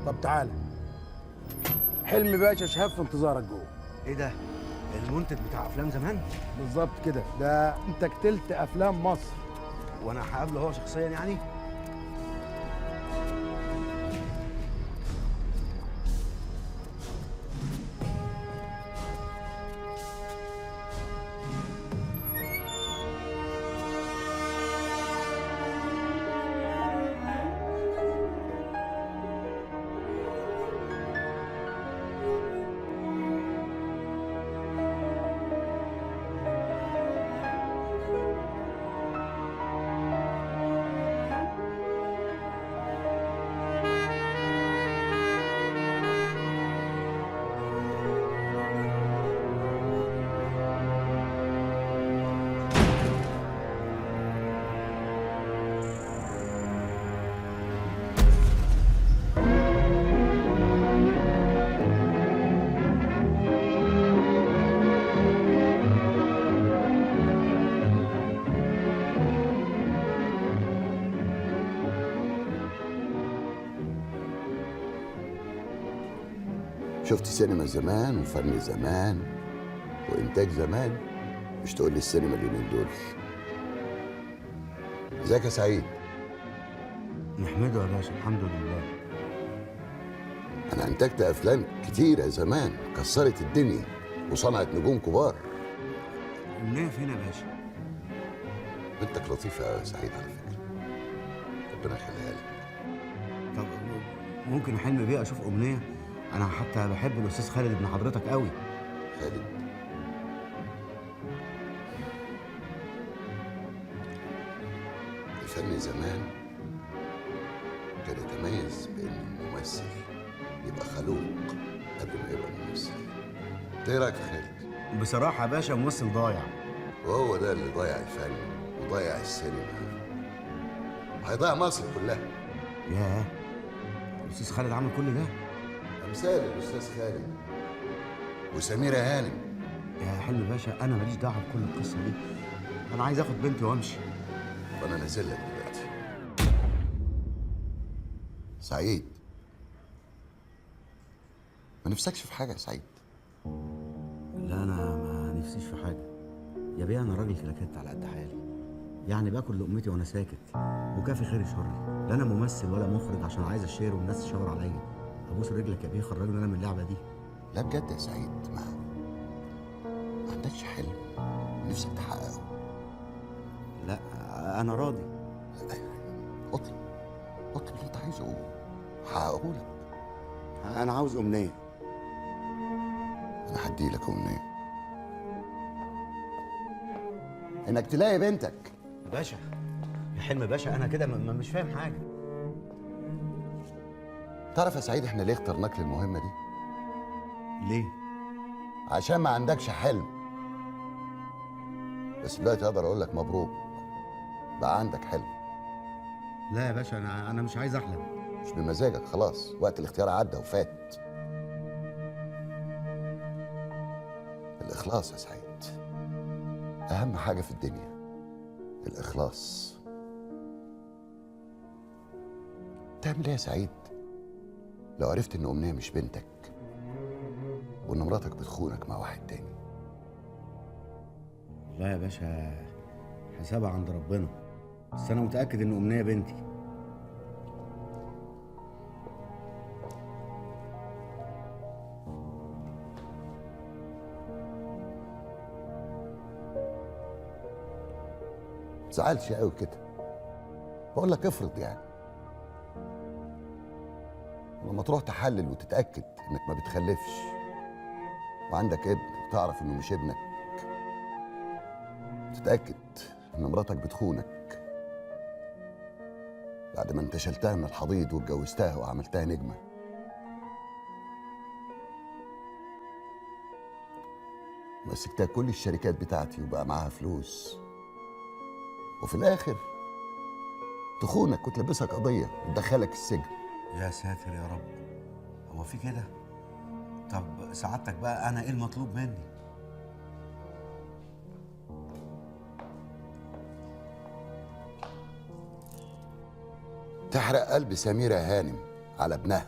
طب تعالى. حلمي باشا شهاب في انتظارك جوه. ايه ده؟ المنتج بتاع افلام زمان؟ بالظبط كده، ده أنت كتلت أفلام مصر. وانا هقابله هو شخصيا يعني؟ شفت سينما زمان وفن زمان وإنتاج زمان، مش تقول لي السينما اليومين دول. ازيك يا سعيد؟ نحمده يا باشا، الحمد لله. أنا أنتجت أفلام كتيرة زمان كسرت الدنيا وصنعت نجوم كبار. أمنية فين يا باشا؟ بنتك لطيفة يا سعيد على فكرة، ربنا يخليها لك. طب ممكن حلم بيه اشوف امنيه؟ انا حتى بحب الاستاذ خالد ابن حضرتك قوي. خالد؟ الفن زمان كان يتميز بان الممثل يبقى خلوق قبل ما يبقى ممثل. ايه رايك يا خالد؟ بصراحه يا باشا ممثل ضايع. وهو ده اللي ضيع الفن وضيع السينما وهيضيع مصر كلها. ياه، الاستاذ خالد عمل كل ده؟ امثال الاستاذ خالد وسميره هانم. يا حلم باشا انا ماليش دعوه بكل القصه دي، انا عايز اخد بنتي وامشي. وانا نازل لك دلوقتي. سعيد، ما نفسكش في حاجه يا سعيد؟ لا انا ما نفسيش في حاجه يا بيه، انا راجل كلاكيت على قد حالي، يعني باكل لقمتي وانا ساكت وكافي خيري شري. لا انا ممثل ولا مخرج عشان عايز اشير والناس تشاور عليا. ابوس رجلك يا بيه، خرجني انا من اللعبه دي. لا بجد يا سعيد، ما عندكش حلم نفسك تحققه؟ لا انا راضي. اطلب اللي انت عايزه هحققه لك. انا عاوز امنيه. انا هدي لك امنيه، انك تلاقي بنتك. باشا يا حلم باشا، انا كده مش فاهم حاجه. تعرف يا سعيد احنا ليه اخترناك للمهمه دي؟ ليه؟ عشان ما عندكش حلم. بس دلوقتي اقدر اقول لك مبروك، بقى عندك حلم. لا يا باشا انا مش عايز احلم. مش بمزاجك، خلاص وقت الاختيار عدى وفات. الاخلاص يا سعيد اهم حاجه في الدنيا، الاخلاص. تعمل ايه يا سعيد لو عرفت ان امنيه مش بنتك وان مراتك بتخونك مع واحد تاني؟ لا يا باشا، حسابها عند ربنا، بس انا متاكد ان امنيه بنتي. متزعلش قوي كده، بقول لك افرض يعني لما تروح تحلل وتتاكد انك ما بتخلفش وعندك ابن وتعرف انه مش ابنك، تتاكد ان مراتك بتخونك بعد ما انت شلتها من الحضيض واتجوزتها وعملتها نجمه، مسكتها كل الشركات بتاعتي وبقى معاها فلوس، وفي الاخر تخونك وتلبسك قضيه وتدخلك السجن. يا ساتر يا رب، هو في كده؟ طب سعادتك بقى انا ايه المطلوب مني؟ تحرق قلب سميرة هانم على ابنها.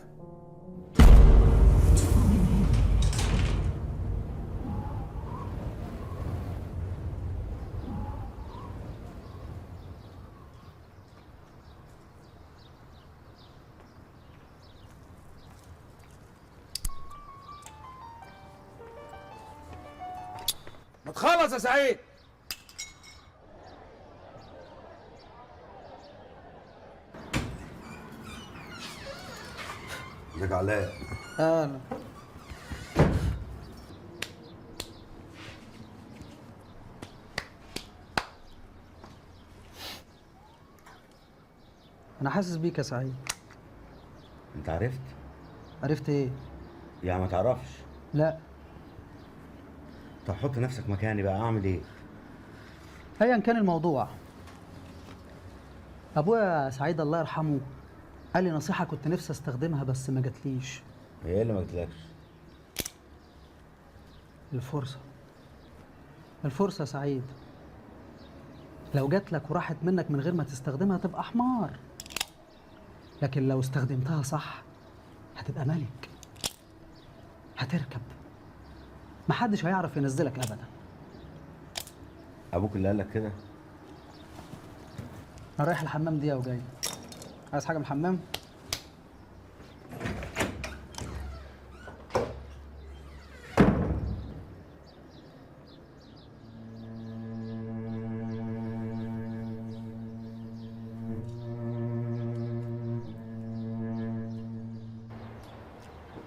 ما تخلص يا سعيد. ازيك يا علاء؟ اهلا. انا حاسس بيك يا سعيد. انت عرفت؟ عرفت ايه؟ يعني ما تعرفش؟ لا. طب حط نفسك مكاني بقى، اعمل ايه؟ ايا كان الموضوع، ابويا سعيد الله يرحمه قال لي نصيحه كنت نفسي استخدمها بس ما جاتليش. ايه اللي ما جاتلكش؟ الفرصه يا سعيد، لو جات لك وراحت منك من غير ما تستخدمها تبقى حمار، لكن لو استخدمتها صح هتبقى ملك. هتركب. محدش هيعرف ينزلك ابدا. ابوك اللي قال لك كده؟ انا رايح الحمام دقيقه وجاي. عايز حاجه من الحمام؟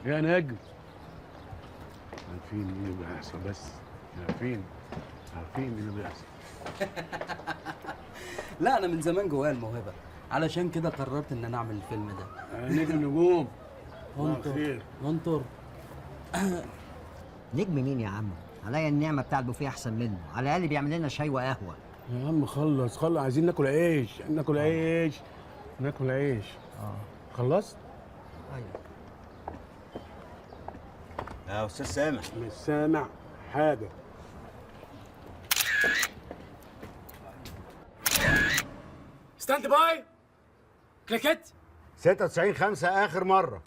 يا نجم، عارفين ايه اللي بيحصل، بس عارفين ايه اللي بيحصل. لا انا من زمان جوايا الموهبه، علشان كده قررت ان انا اعمل الفيلم ده. نجم نجوم. منطر منطر. نجم مين يا عم؟ عليا النعمه بتاع البوفيه احسن منه، على الاقل بيعمل لنا شاي وقهوه. يا عم خلص، عايزين ناكل عيش، ناكل عيش. خلصت؟ ايوه. يا استاذ سامح. مش سامع حاجه. ستاند باي. كليكت. 96-5 اخر مره.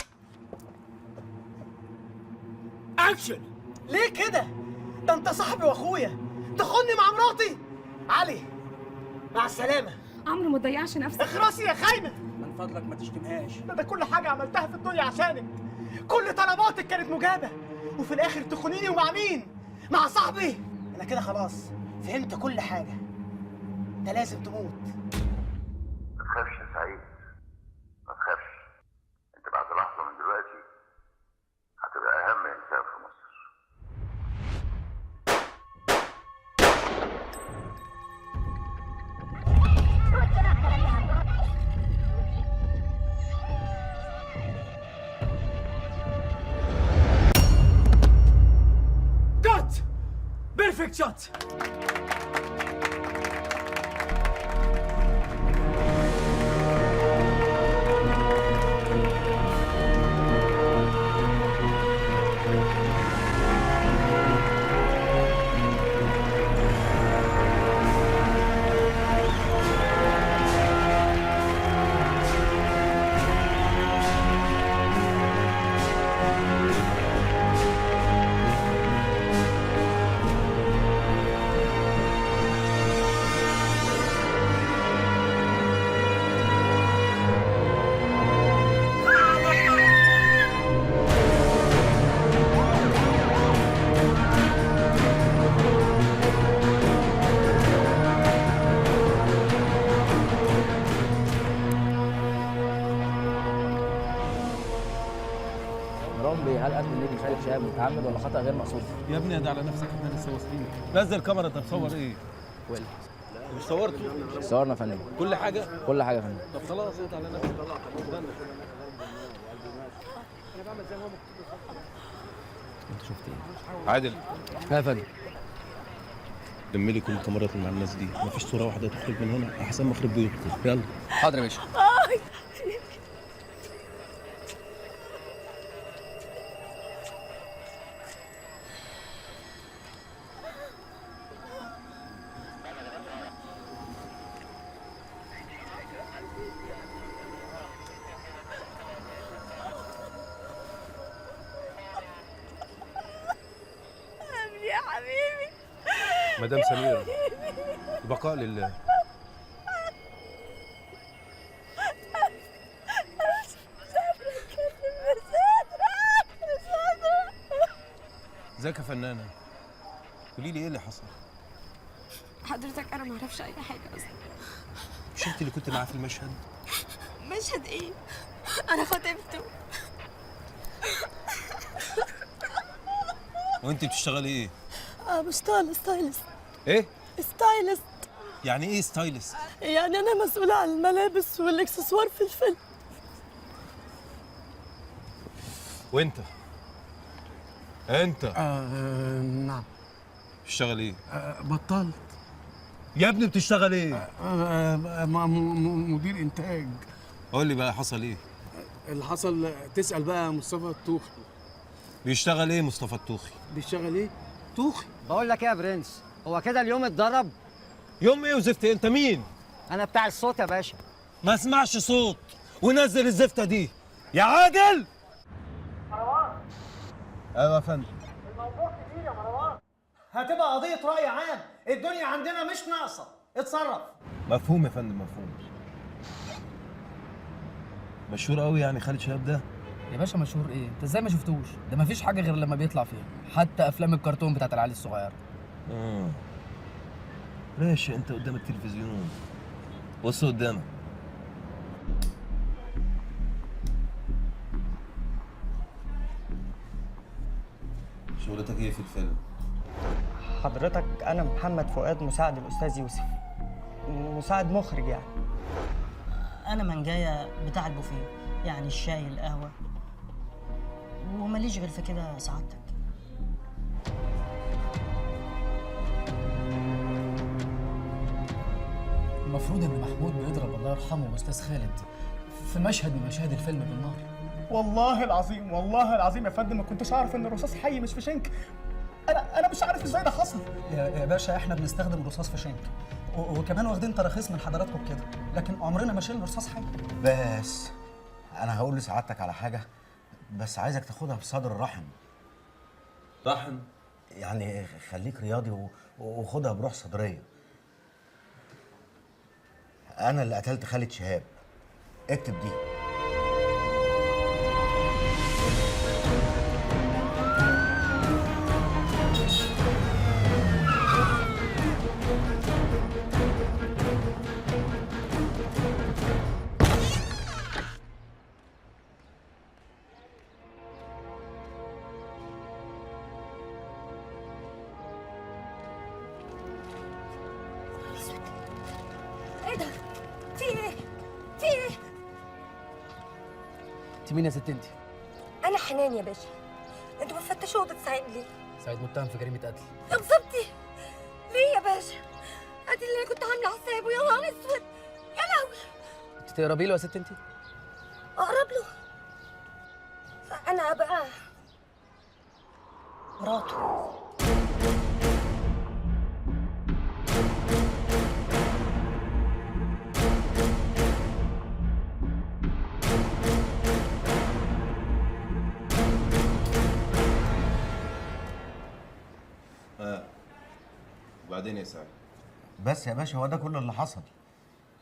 اكشن. ليه كده؟ ده انت صاحبي واخويا، تخوني مع مراتي. علي مع السلامه. عمرو ما تضيعش نفسك. اخرسي يا خايمه. من فضلك ما تشتمهاش. ده كل حاجه عملتها في الدنيا عشانك، كل طلباتك كانت مجابه، وفي الاخر تخونيني ومع مين؟ مع صاحبي. انا كده خلاص فهمت كل حاجه. انت لازم تموت. ما تخافش يا سعيد، ما تخافش. انت بعد لحظه من دلوقتي هتبقى اهم انسان في مصر. كات. بيرفكت شوت. هل قتل النجم خالد شهاب متعمد ولا خطأ غير مقصود؟ يا ابني ده على نفسك، احنا لسه واصلين. نزل الكاميرا، انت مصور ايه؟ ويل مش صورت؟ صورنا يا فندم. كل حاجه؟ كل حاجه يا فندم. طب خلاص انت على نفسك. انت شفت ايه؟ عادل. يا فندم. لم لي كل الكاميرات اللي مع الناس دي، مفيش صوره واحده تخرج من هنا احسن ما اخرب بيوتكم. يلا. حاضر يا باشا. يا حبيبي. مدام سميرة، البقاء لله. ازيك يا فنانة؟ قولي لي ايه اللي حصل؟ حضرتك انا ما اعرفش اي حاجه اصلا. مش انت اللي كنت معاه في المشهد؟ مشهد ايه؟ انا خطيبته. وانت بتشتغلي ايه؟ بشتغل ستايلست. ايه؟ ستايلست. يعني ايه ستايلست؟ يعني انا مسؤولة عن الملابس والاكسسوار في الفيلم. وانت؟ انت؟ نعم. بتشتغل ايه؟ بطلت. يا ابني بتشتغل ايه؟ مدير انتاج. قول لي بقى حصل ايه؟ اللي حصل تسأل بقى مصطفى الطوخي. بيشتغل ايه مصطفى الطوخي؟ بيشتغل ايه؟ طوخي. بقول لك ايه يا برنس، هو كده اليوم اتضرب؟ يوم ايه وزفت ايه؟ انت مين؟ انا بتاع الصوت يا باشا. ما اسمعش صوت ونزل الزفته دي يا عادل. ايوه يا فندم. الموضوع كبير يا مروان. هتبقى قضية رأي عام، الدنيا عندنا مش ناقصة، اتصرف. مفهوم يا فندم، مفهوم. مشهور قوي يعني خالد شهاب ده؟ يا باشا مشهور ايه؟ انت ازاي ما شفتوش؟ ده مفيش حاجه غير لما بيطلع فيها، حتى افلام الكرتون بتاعت العيال الصغيره. ماشي، انت قدام التلفزيون، بص قدامك. شغلتك ايه في الفيلم؟ حضرتك أنا محمد فؤاد مساعد الأستاذ يوسف، مساعد مخرج يعني. أنا منجاية بتاع البوفيه، يعني الشاي القهوة، وماليش غير في كده سعادتك. المفروض إن محمود بيضرب الله يرحمه أستاذ خالد في مشهد من مشاهد الفيلم بالنار. والله العظيم والله العظيم يا فندم ما كنتش أعرف إن الرصاص حي مش في شنك. أنا مش عارف إزاي ده حصل. يا باشا احنا بنستخدم رصاص في شنك، وكمان واخدين تراخيص من حضراتكم كده، لكن عمرنا ما شلنا رصاص حي. بس انا هقول لسعادتك على حاجه، بس عايزك تاخدها بصدر رحم. رحم؟ يعني خليك رياضي وخدها بروح صدريه. انا اللي قتلت خالد شهاب، اكتب دي. ايه ده؟ في ايه؟ في ايه؟ انت مين يا ست انت؟ انا حنان يا باشا. انتوا بتفتشوا اوضه سعيد ليه؟ سعيد متهم في جريمه قتل. يا مصيبتي. ليه يا باشا؟ ادي اللي انا كنت عامله حسابه. يا نهار اسود، يا لهوي. انت تقربي له يا ست انت؟ اقرب له؟ انا بقى مراته. وبعدين يا سعيد؟ بس يا باشا هو ده كل اللي حصل.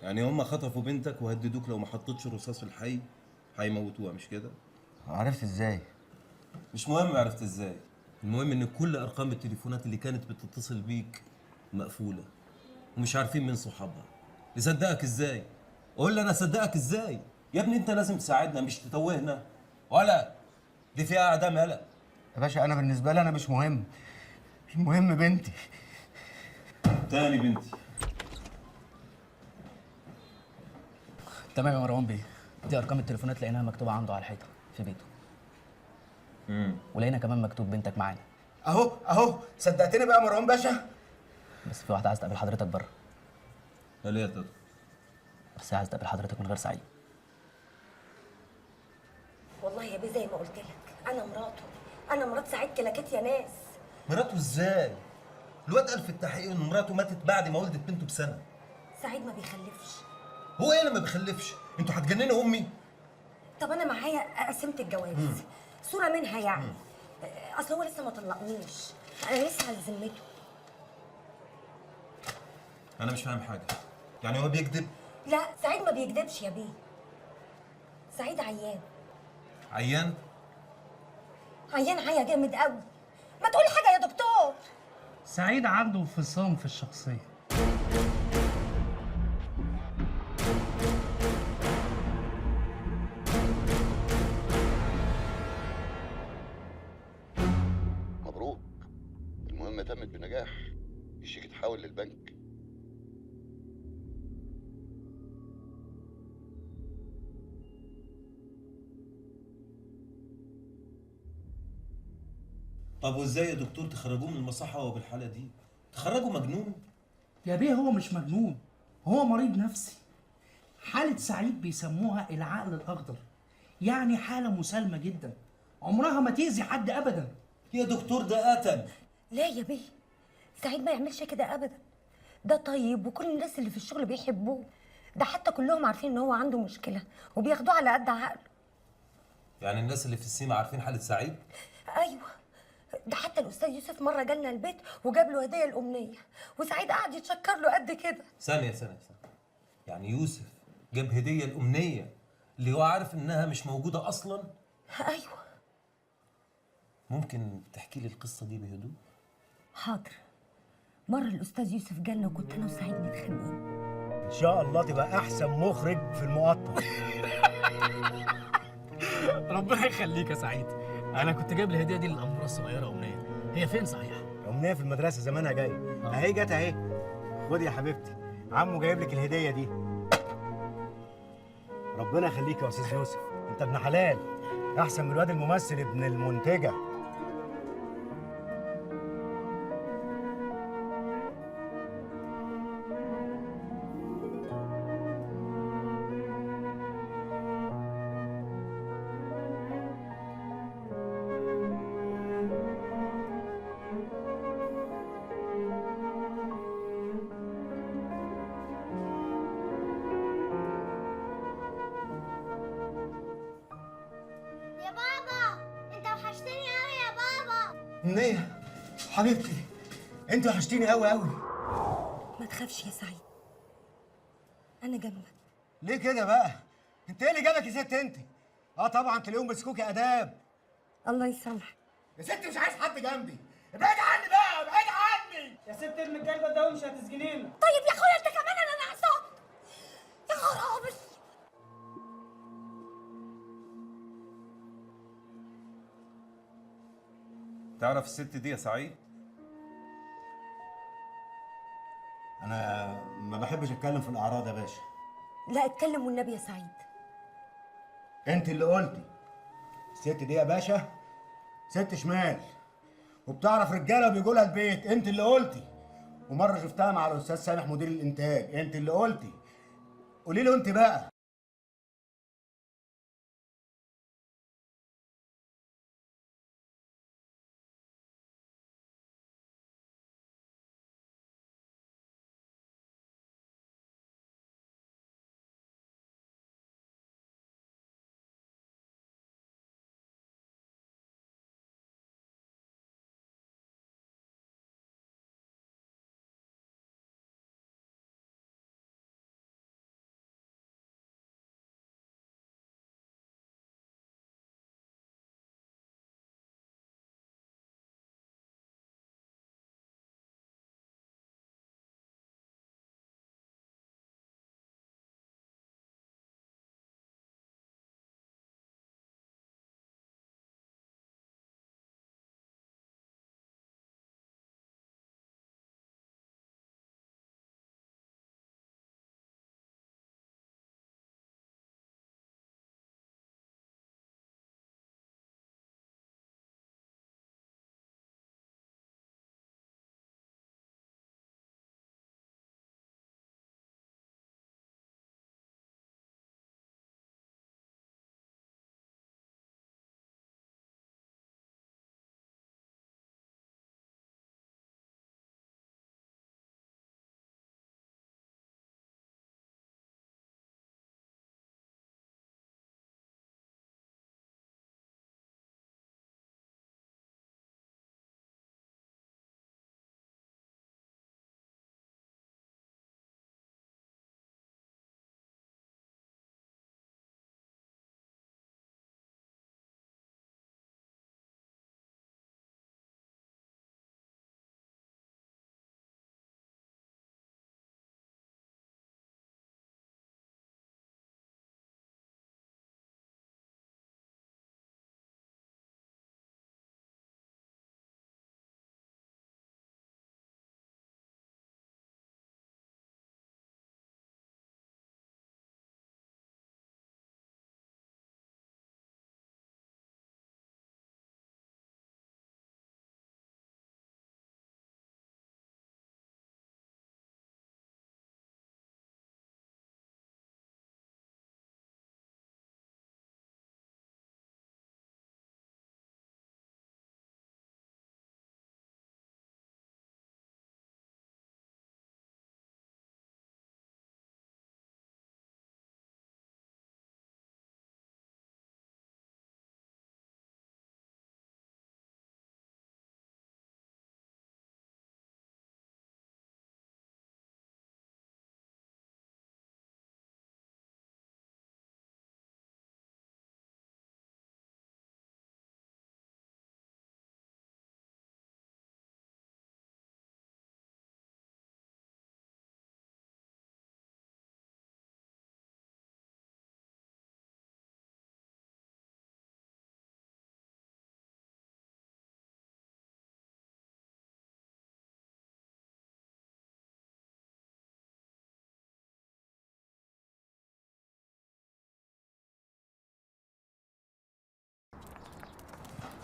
يعني هم خطفوا بنتك وهددوك لو ما حطيتش رصاص الحي هيموتوها، مش كده؟ عرفت ازاي؟ مش مهم عرفت ازاي، المهم ان كل ارقام التليفونات اللي كانت بتتصل بيك مقفوله ومش عارفين مين صحابها. نصدقك ازاي؟ قول لي انا اصدقك ازاي؟ يا ابني انت لازم تساعدنا مش تتوهنا. ولا دي فيها اعدام يالا. يا باشا انا بالنسبه لي انا مش مهم، المهم بنتي. تاني بنتي. تمام يا مروان بيه، دي ارقام التليفونات لقيناها مكتوبه عنده على الحيطه في بيته. ولقينا كمان مكتوب بنتك معانا. اهو صدقتني بقى يا مروان باشا. بس في واحده عايز تقابل حضرتك بره. ليه يا تدخل؟ بس هي عايز تقابل حضرتك من غير سعيد. والله يا بيه زي ما قلت لك، انا مراته. انا مرات سعيد كلاكيت يا ناس. مراته ازاي؟ الواد قال في التحقيق ان مراته ماتت بعد ما ولدت بنته بسنه. سعيد ما بيخلفش. هو ايه اللي ما بيخلفش؟ انتوا هتجننوا امي؟ طب انا معايا قسيمه الجواز، صوره منها يعني. اصل هو لسه ما طلقنيش، انا لسه على ذمته. انا مش فاهم حاجه، يعني هو بيكذب؟ لا سعيد ما بيكذبش يا بيه. سعيد عيان. عيان؟ عيان عيا جامد قوي. ما تقولي حاجه يا دكتور. سعيد عنده انفصام في الشخصيه. مبروك، المهمة تمت بنجاح. الشيك اتحول للبنك. طب وازاي يا دكتور تخرجوه من المصحة وهو بالحالة دي؟ تخرجوا مجنون؟ يا بيه هو مش مجنون، هو مريض نفسي. حالة سعيد بيسموها العقل الأخضر، يعني حالة مسالمة جدا، عمرها ما تأذي حد أبدا. يا دكتور ده قتل. لا يا بيه، سعيد ما يعملش كده أبدا. ده طيب وكل الناس اللي في الشغل بيحبوه. ده حتى كلهم عارفين إن هو عنده مشكلة وبياخدوه على قد عقله. يعني الناس اللي في السيما عارفين حالة سعيد؟ أيوه، ده حتى الاستاذ يوسف مره جالنا البيت وجاب له هديه الامنيه، وسعيد قعد يتشكر له قد كده. ثانية يعني يوسف جاب هدية الأمنية اللي هو عارف إنها مش موجودة أصلاً؟ ايوه. ممكن تحكي لي القصة دي بهدوء؟ حاضر. مره الاستاذ يوسف جالنا وكنت انا وسعيد متخانقين. ان شاء الله تبقى احسن مخرج في المقطع. ربنا يخليك يا سعيد. انا كنت جايب الهديه دي للاموره الصغيره امنيه. هي فين صحيح؟ امنيه في المدرسه زمانها جاي. اهي جت اهي. خدي يا حبيبتي، عمو جايب لك الهديه دي. ربنا يخليك يا استاذ يوسف، انت ابن حلال احسن من الواد الممثل ابن المنتجه. يا بابا انت وحشتني قوي يا بابا. امنيه حبيبتي، انت وحشتيني قوي قوي. ما تخافش يا سعيد، انا جنبك. ليه كده بقى؟ انت ايه اللي جابك يا ست انت؟ طبعا تلاقيهم مسكوكي اداب. الله يسامحك. يا ست مش عايز حد جنبي، ابعد عني بقى، ابعد عني. يا ست ارمي الجلبه ده ومش هتسجنينا. طيب يا اخويا انت كمان انا ناقصاك. يا خرابي. تعرف الست دي يا سعيد؟ انا ما بحبش اتكلم في الاعراض يا باشا. لا اتكلم والنبي يا سعيد. انت اللي قلتي الست دي يا باشا ست شمال، وبتعرف رجاله بيجوا لها البيت. انت اللي قلتي. ومره شفتها مع الاستاذ سامح مدير الانتاج. انت اللي قلتي. قولي له انت بقى.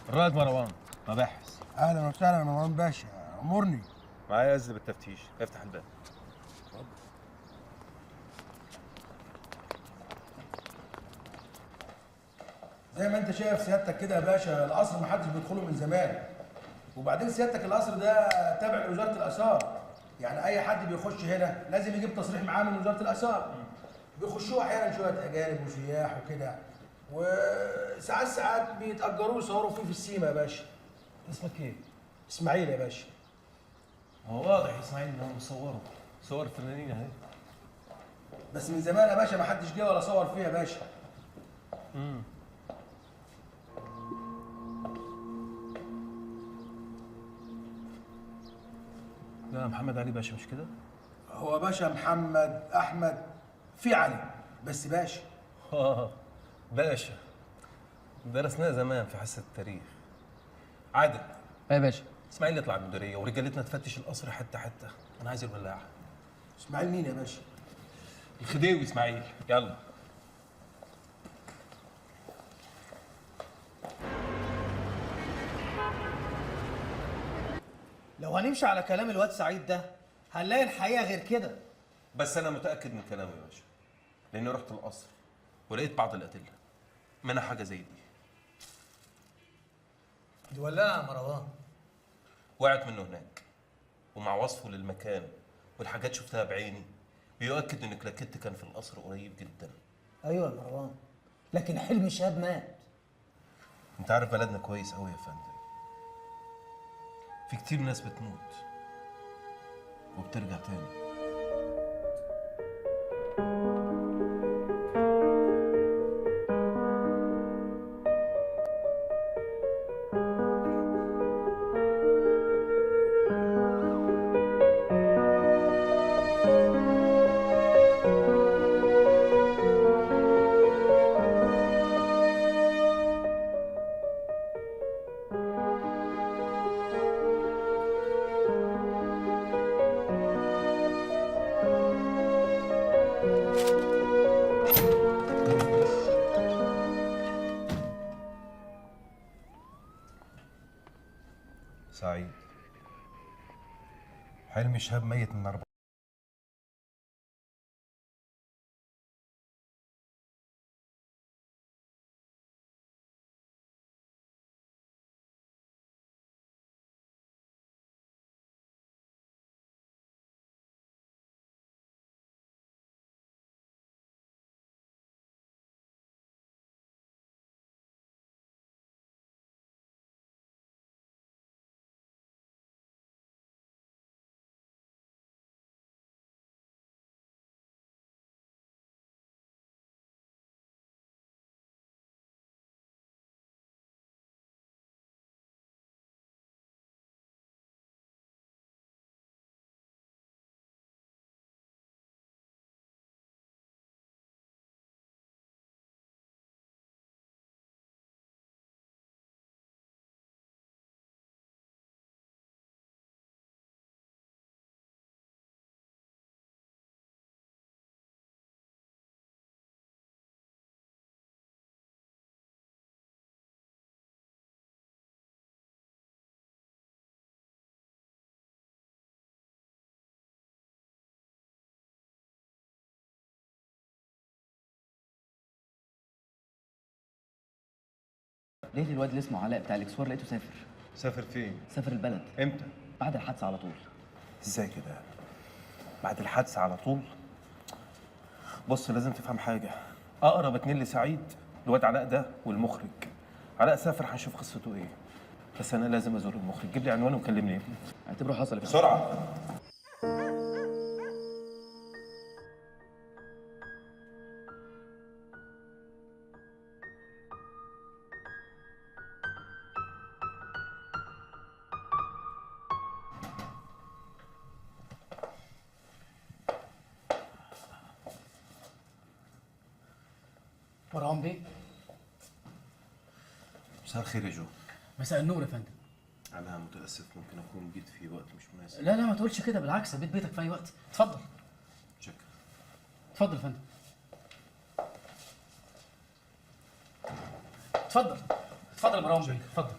الرائد مروان مباحث. اهلا وسهلا يا مروان باشا، امرني. معايا اذن بالتفتيش، افتح الباب. زي ما انت شايف سيادتك كده يا باشا، القصر محدش بيدخله من زمان. وبعدين سيادتك القصر ده تابع لوزاره الاثار، يعني اي حد بيخش هنا لازم يجيب تصريح معاه من وزاره الاثار. بيخشوه احيانا شويه اجانب وسياح وكده، وساعات بيتاجروه ويصوروا فيه في السيما يا باشا. اسمك ايه؟ اسماعيل يا باشا. هو واضح يا اسماعيل ان هم صوروا صور فنانين اهي. بس من زمان يا باشا ما حدش جه ولا صور فيها يا باشا. لا محمد علي باشا مش كده؟ هو باشا محمد احمد في علي بس باشا. باشا درسناه زمان في حصه التاريخ. عادل. يا باشا. اسماعيل يطلع المديريه ورجالتنا تفتش القصر حته حته. انا عايز الولاعه. اسماعيل مين يا باشا؟ الخديوي اسماعيل. يلا. لو هنمشي على كلام الواد سعيد ده هنلاقي الحقيقه غير كده. بس انا متاكد من كلامي يا باشا، لاني رحت القصر ولقيت بعض الادله منها حاجه زي دي ولاعه يا مروان. وقعت منه هناك، ومع وصفه للمكان والحاجات شفتها بعيني بيؤكد ان كلاكيت كان في القصر قريب جدا. ايوه يا مروان، لكن حلمي شهاب مات. انت عارف بلدنا كويس قوي يا فندم، في كتير ناس بتموت وبترجع تاني. سعيد، حلمي شهاب ميت من 4. ليه الواد اللي اسمه علاء بتاع الاكسوار لقيته سافر؟ سافر فين؟ سافر البلد. امتى؟ بعد الحادثه على طول. ازاي كده؟ بعد الحادثه على طول؟ بص لازم تفهم حاجه، اقرب اتنين لسعيد الواد علاء ده والمخرج. علاء سافر هنشوف قصته ايه، بس انا لازم ازور المخرج. جيب لي عنوانه وكلمني اعتبره حصل بسرعه. مروان بيه. مساء الخير يا جو. مساء النور يا فندم. انا متاسف، ممكن اكون جيت في وقت مش مناسب. لا ما تقولش كده، بالعكس البيت بيتك في اي وقت. اتفضل. شكرا. اتفضل يا فندم. اتفضل اتفضل يا مروان بيه، اتفضل.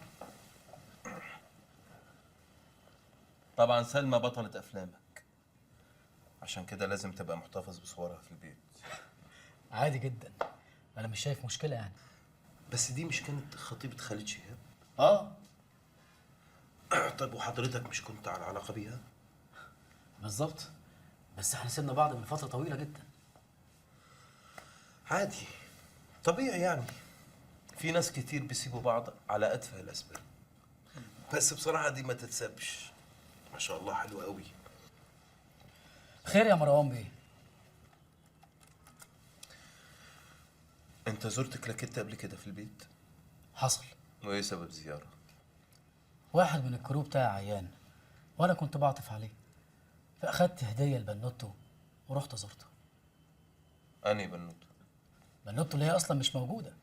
طبعا سلمى بطلة افلامك، عشان كده لازم تبقى محتفظ بصورها في البيت. عادي جدا، انا مش شايف مشكله يعني. بس دي مش كانت خطيبة خالد شهاب؟ اه طب وحضرتك مش كنت على علاقة بيها؟ بالظبط، بس احنا سيبنا بعض من فتره طويله جدا. عادي، طبيعي يعني. في ناس كتير بيسيبوا بعض على اتفه الاسباب، بس بصراحة دي ما تتسابش. ما شاء الله حلوة قوي. خير يا مروان بيه؟ انت زرت كلاكيت قبل كده في البيت؟ حصل. وايه سبب زيارة؟ واحد من الكرو بتاعي عيان وانا كنت بعطف عليه، فاخدت هديه لبنوته ورحت زرته. انهي بنوته؟ بنوته اللي هي اصلا مش موجوده.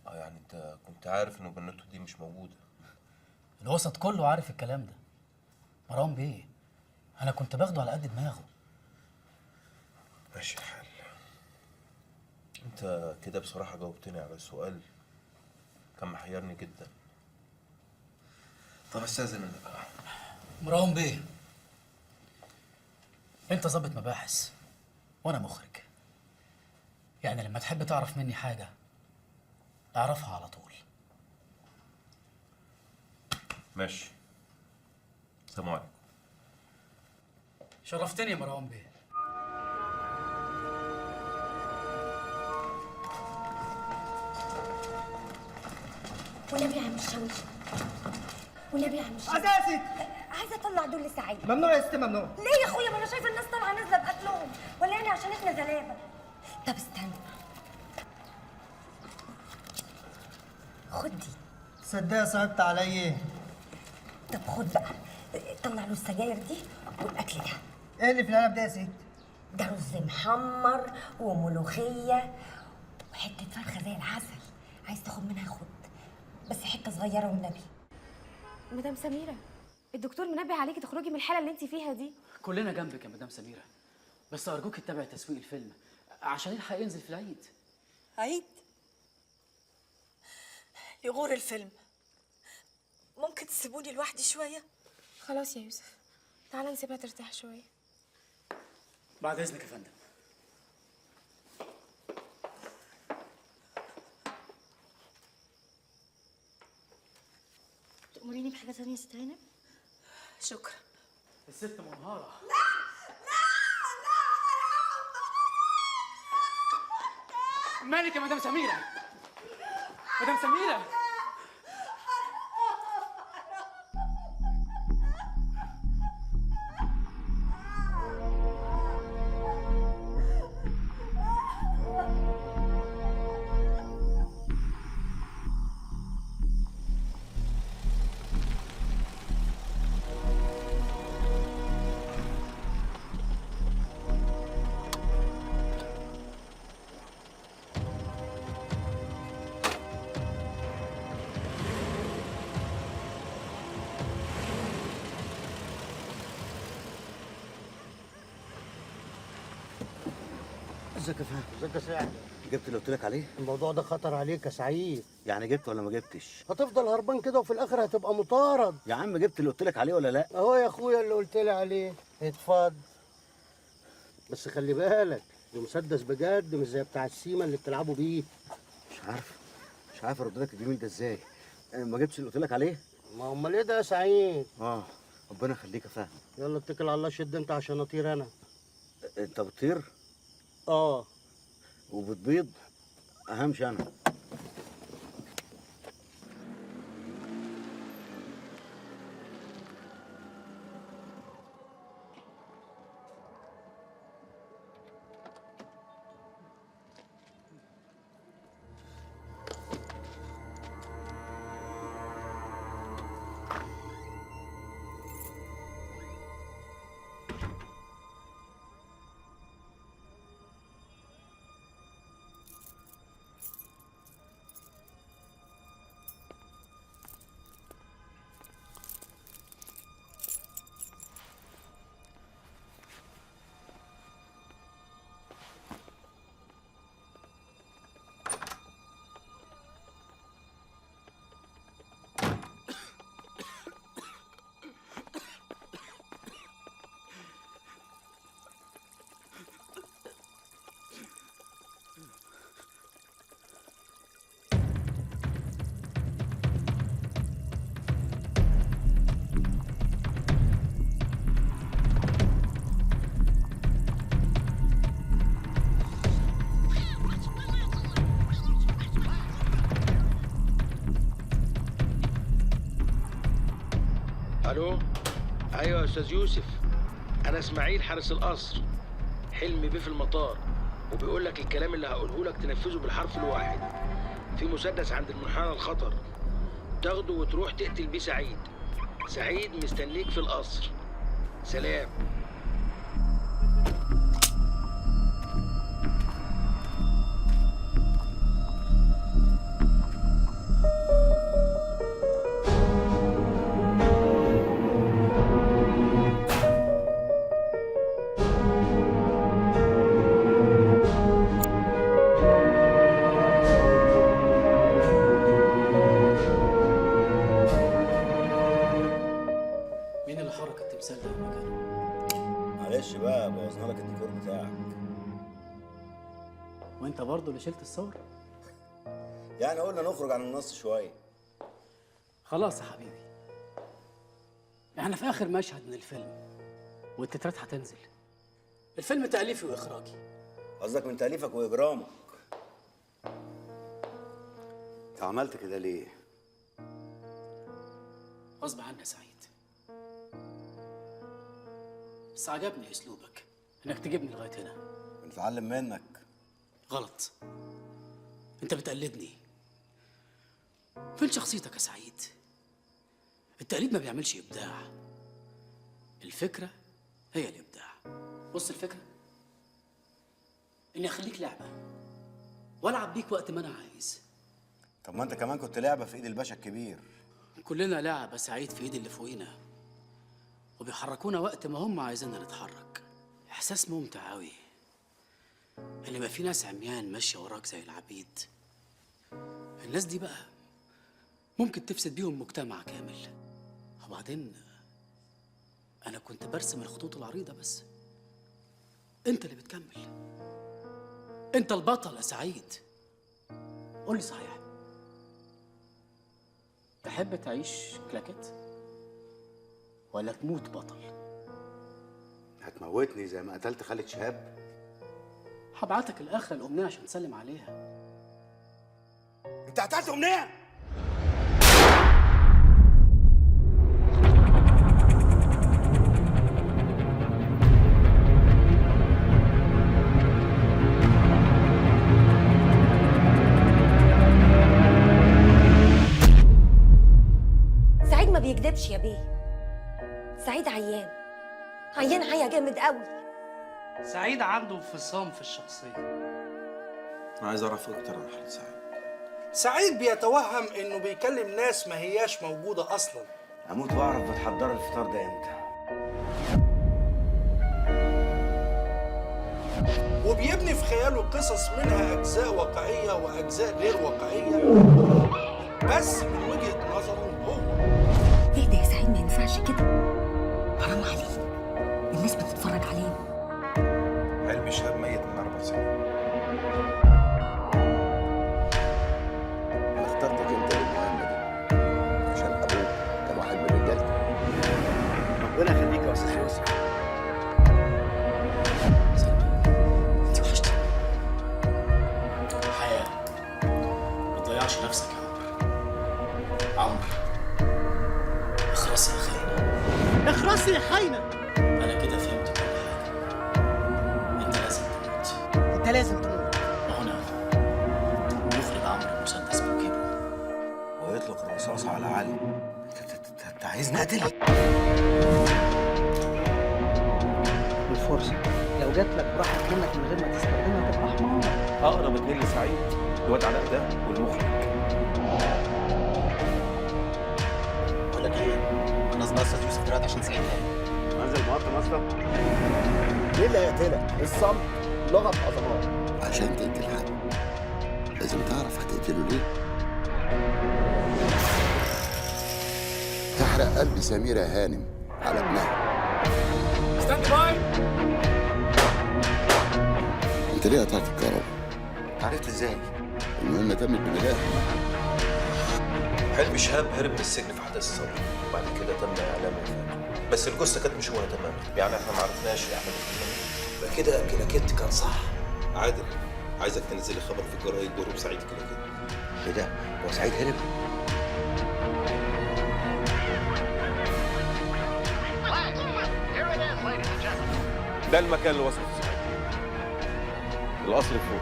يعني انت كنت عارف ان بنوته دي مش موجودة؟ الوسط كله عارف الكلام ده. مروان بيه، انا كنت باخده على قد دماغه. ماشي الحال. انت كده بصراحة جاوبتني على سؤال كان محيرني جدا. طب استاذن انا بقى. مروان بيه، انت ضابط مباحث وانا مخرج، يعني لما تحب تعرف مني حاجه اعرفها على طول. ماشي. سلام عليكم. شرفتني يا مروان بيه. والنبي يا عم الشاويش، والنبي يا عم الشاويش. عزازي، عايزه اطلع دول لسعيد. ممنوع يا ستي ممنوع. ليه يا اخويا؟ ما انا شايفه الناس طالعه نازله بقتلهم، ولا يعني عشان احنا غلابه؟ طب استنى، خد دي. صدقني صعبت عليا. طب خد بقى، طلع له السجاير دي والاكل ده. ايه اللي في العلب ده يا ست؟ ده رز محمر وملوخيه وحته فرخه زي العسل. عايز تاخد منها خد، بس حته صغيره والنبي. مدام سميرة، الدكتور منبه عليكي تخرجي من الحالة اللي انت فيها دي. كلنا جنبك يا مدام سميرة، بس ارجوك تتابعي تسويق الفيلم عشان يلحق ينزل في العيد. عيد؟ يغور الفيلم. ممكن تسيبوني لوحدي شوية؟ خلاص يا يوسف، تعالى نسيبها ترتاح شوية. بعد اذنك يا فندم. تأمريني بحاجة تانية يا ست عنب؟ شكرا. الست منهارة. مالك يا مدام سميرة؟ مدام سميرة، ازيك يا فهد؟ ازيك يا سعد؟ جبت اللي قلت لك عليه؟ الموضوع ده خطر عليك يا سعيد. يعني جبت ولا ما جبتش؟ هتفضل هربان كده وفي الاخر هتبقى مطارد. يا عم جبت اللي قلت لك عليه ولا لا؟ اهو يا اخويا اللي قلت لي عليه. اتفضل، بس خلي بالك ده مسدس بجد، مش زي بتاع السيما اللي بتلعبوا بيه. مش عارف ارد لك الجميل ده ازاي. ما جبتش اللي قلت لك عليه؟ ما امال ايه ده يا سعيد؟ ربنا يخليك يا فهد. يلا اتكل على الله، شد انت عشان اطير انا. انت بتطير؟ اه. وبتبيض؟ اهمش انا. الو. ايوه يا استاذ يوسف، انا اسماعيل حارس القصر. حلمي بيه في المطار، وبيقول لك الكلام اللي هقوله لك تنفذه بالحرف الواحد. في مسدس عند المنحنى الخطر، تاخده وتروح تقتل بيه سعيد. سعيد مستنيك في القصر. سلام. مين اللي حرك التمثال ده في مكانه؟ معلش بقى بوظنا لك الديكور بتاعك. وانت برضه اللي شلت الصور؟ يعني قلنا نخرج عن النص شويه. خلاص يا حبيبي، احنا في اخر مشهد من الفيلم والتترات هتنزل. الفيلم تأليفي واخراجي. قصدك من تأليفك واجرامك. انت عملت كده ليه؟ غصب عني يا سعيد، بس عجبني اسلوبك انك تجيبني لغايه هنا. بنتعلم منك. غلط، انت بتقلدني. فين شخصيتك يا سعيد؟ التقليد ما بيعملش ابداع، الفكره هي الابداع. بص، الفكره اني اخليك لعبه والعب بيك وقت ما انا عايز. طب ما انت كمان كنت لعبه في ايد الباشا الكبير. كلنا لعبه سعيد في ايد اللي فوقينا، وبيحركونا وقت ما هم عايزيننا نتحرك. احساس ممتع قوي ان يبقى في ناس عميان ماشيه وراك زي العبيد. الناس دي بقى ممكن تفسد بيهم مجتمع كامل. وبعدين انا كنت برسم الخطوط العريضه بس، انت اللي بتكمل. انت البطل يا سعيد. قول لي صحيح، تحب تعيش كلاكيت ولا تموت بطل؟ هتموتني زي ما قتلت خالد شهاب؟ هبعتك الاخره الامنيه عشان تسلم عليها. انت قتلت امنيه؟ سعيد ما بيكدبش يا بيه. سعيد عيان عيا جامد قوي. سعيد عنده انفصام في الشخصيه. انا عايز اعرف اكتر عن حالة سعيد. سعيد بيتوهم انه بيكلم ناس ما هياش موجوده اصلا. اموت واعرف بتحضر الفطار ده امتى. وبيبني في خياله قصص منها اجزاء واقعيه واجزاء غير واقعيه، بس من وجهه نظره هو. ايه ده يا سعيد؟ ما ينفعش كده، حرام عليك، الناس بتتفرج علينا. حلمي شهاب ميت من 4 سنين. انا اخترتك انت للمهمه دي عشان ابوك كان واحد من رجالتي. ربنا يخليك يا استاذ يوسف. انت وحشتني. الحياه ما تضيعش نفسك يا عمرو. اخرسي يا خاينه. اخرسي يا خاينه. انا كده فهمت كل حاجه. انت لازم تموت. انت لازم تموت. وهنا يخرج عمرو المسدس من جيبه ويطلق الرصاص على علي. انت عايزني اقتل؟ الفرصه لو جات لك راحت منك من غير ما تستخدمها تبقى حمار. اقرب اتنين لسعيد الواد علاء ده والمخرج. بقول لك ايه؟ انا نازل استاذ يوسف دلوقتي عشان سعيد تاني. انزل مقطم اصلا. مين اللي هيقتلك؟ الصمت لغه عظمات. عشان تقتل حد لازم تعرف هتقتله ليه. تحرق قلب سميرة هانم على ابنها. ستاند باي. انت ليه قطعت الكهرباء؟ عرفت ازاي؟ المهمة تمت بنجاح. حلمي شهاب هرب من السجن في حدث الثورة، وبعد كده تم اعلام وفاته. بس الجثة كانت مشوهة تماما، يعني احنا ما عرفناش يعمل ايه. يبقى كده كلاكيت كان صح. عادل، عايزك تنزل لي خبر في الجرايد بهروب سعيد كلاكيت. ايه ده؟ هو سعيد هرب؟ ده المكان اللي وصل فيه صاحبي. القصر فوق.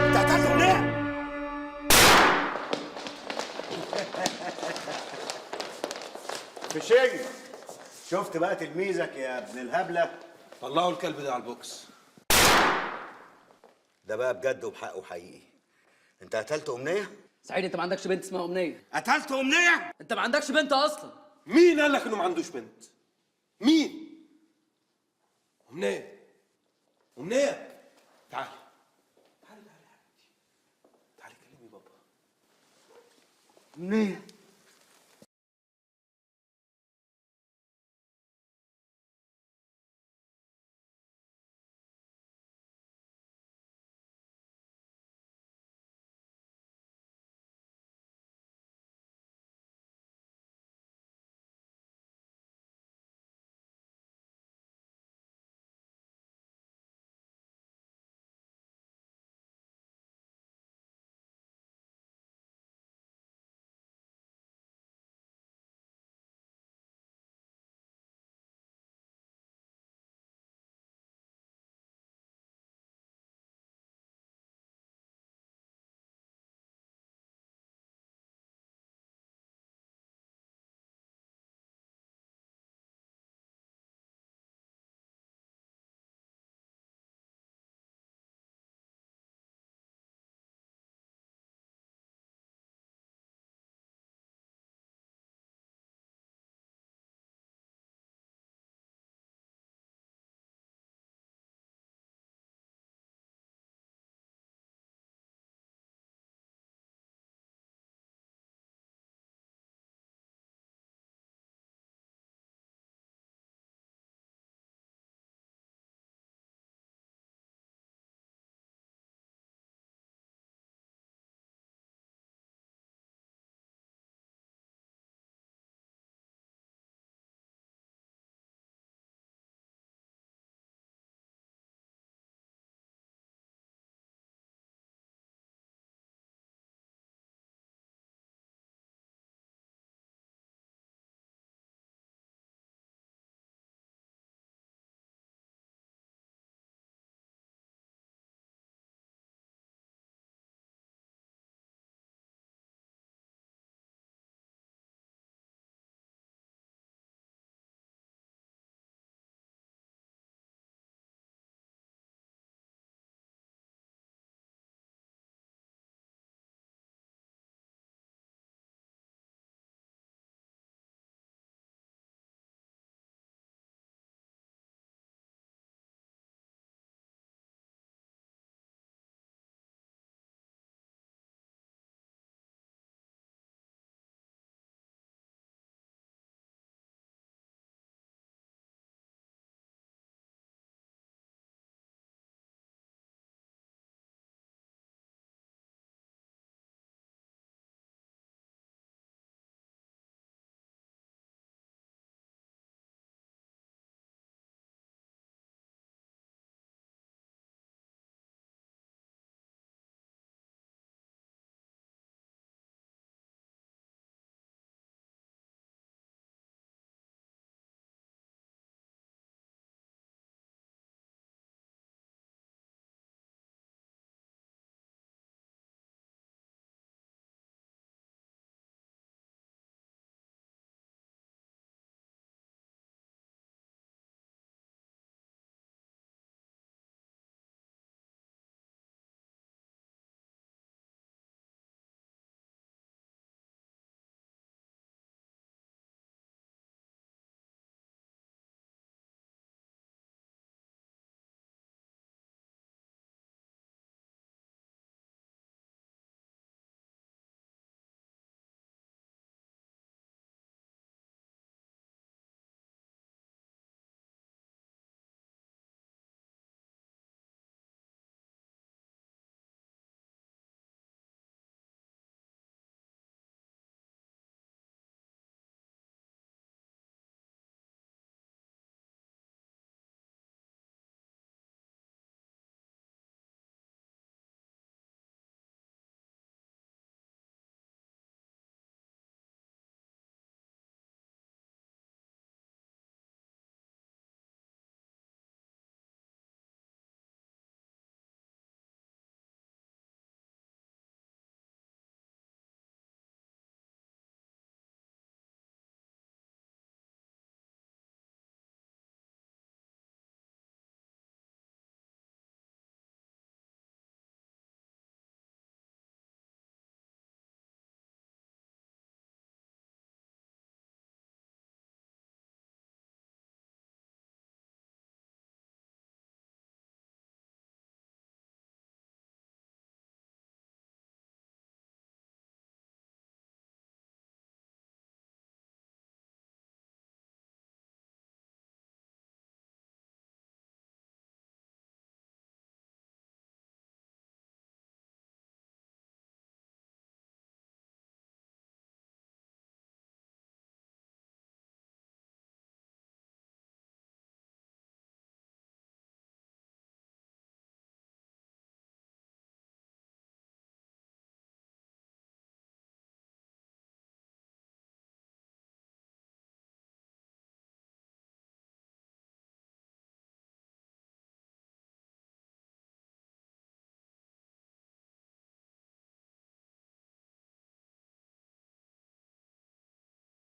انت قتلته ليه؟ فشنج، شفت بقى تلميذك يا ابن الهبله؟ طلعوا الكلب ده على البوكس. ده بقى بجد وبحقه حقيقي. انت قتلت امنيه؟ سعيد انت ما عندكش بنت اسمها امنيه. قتلت امنيه؟ انت ما عندكش بنت اصلا. مين قال لك انه ما عندوش بنت؟ مين؟ امنيه امنيه تعالي تعالي كلمي بابا. امنيه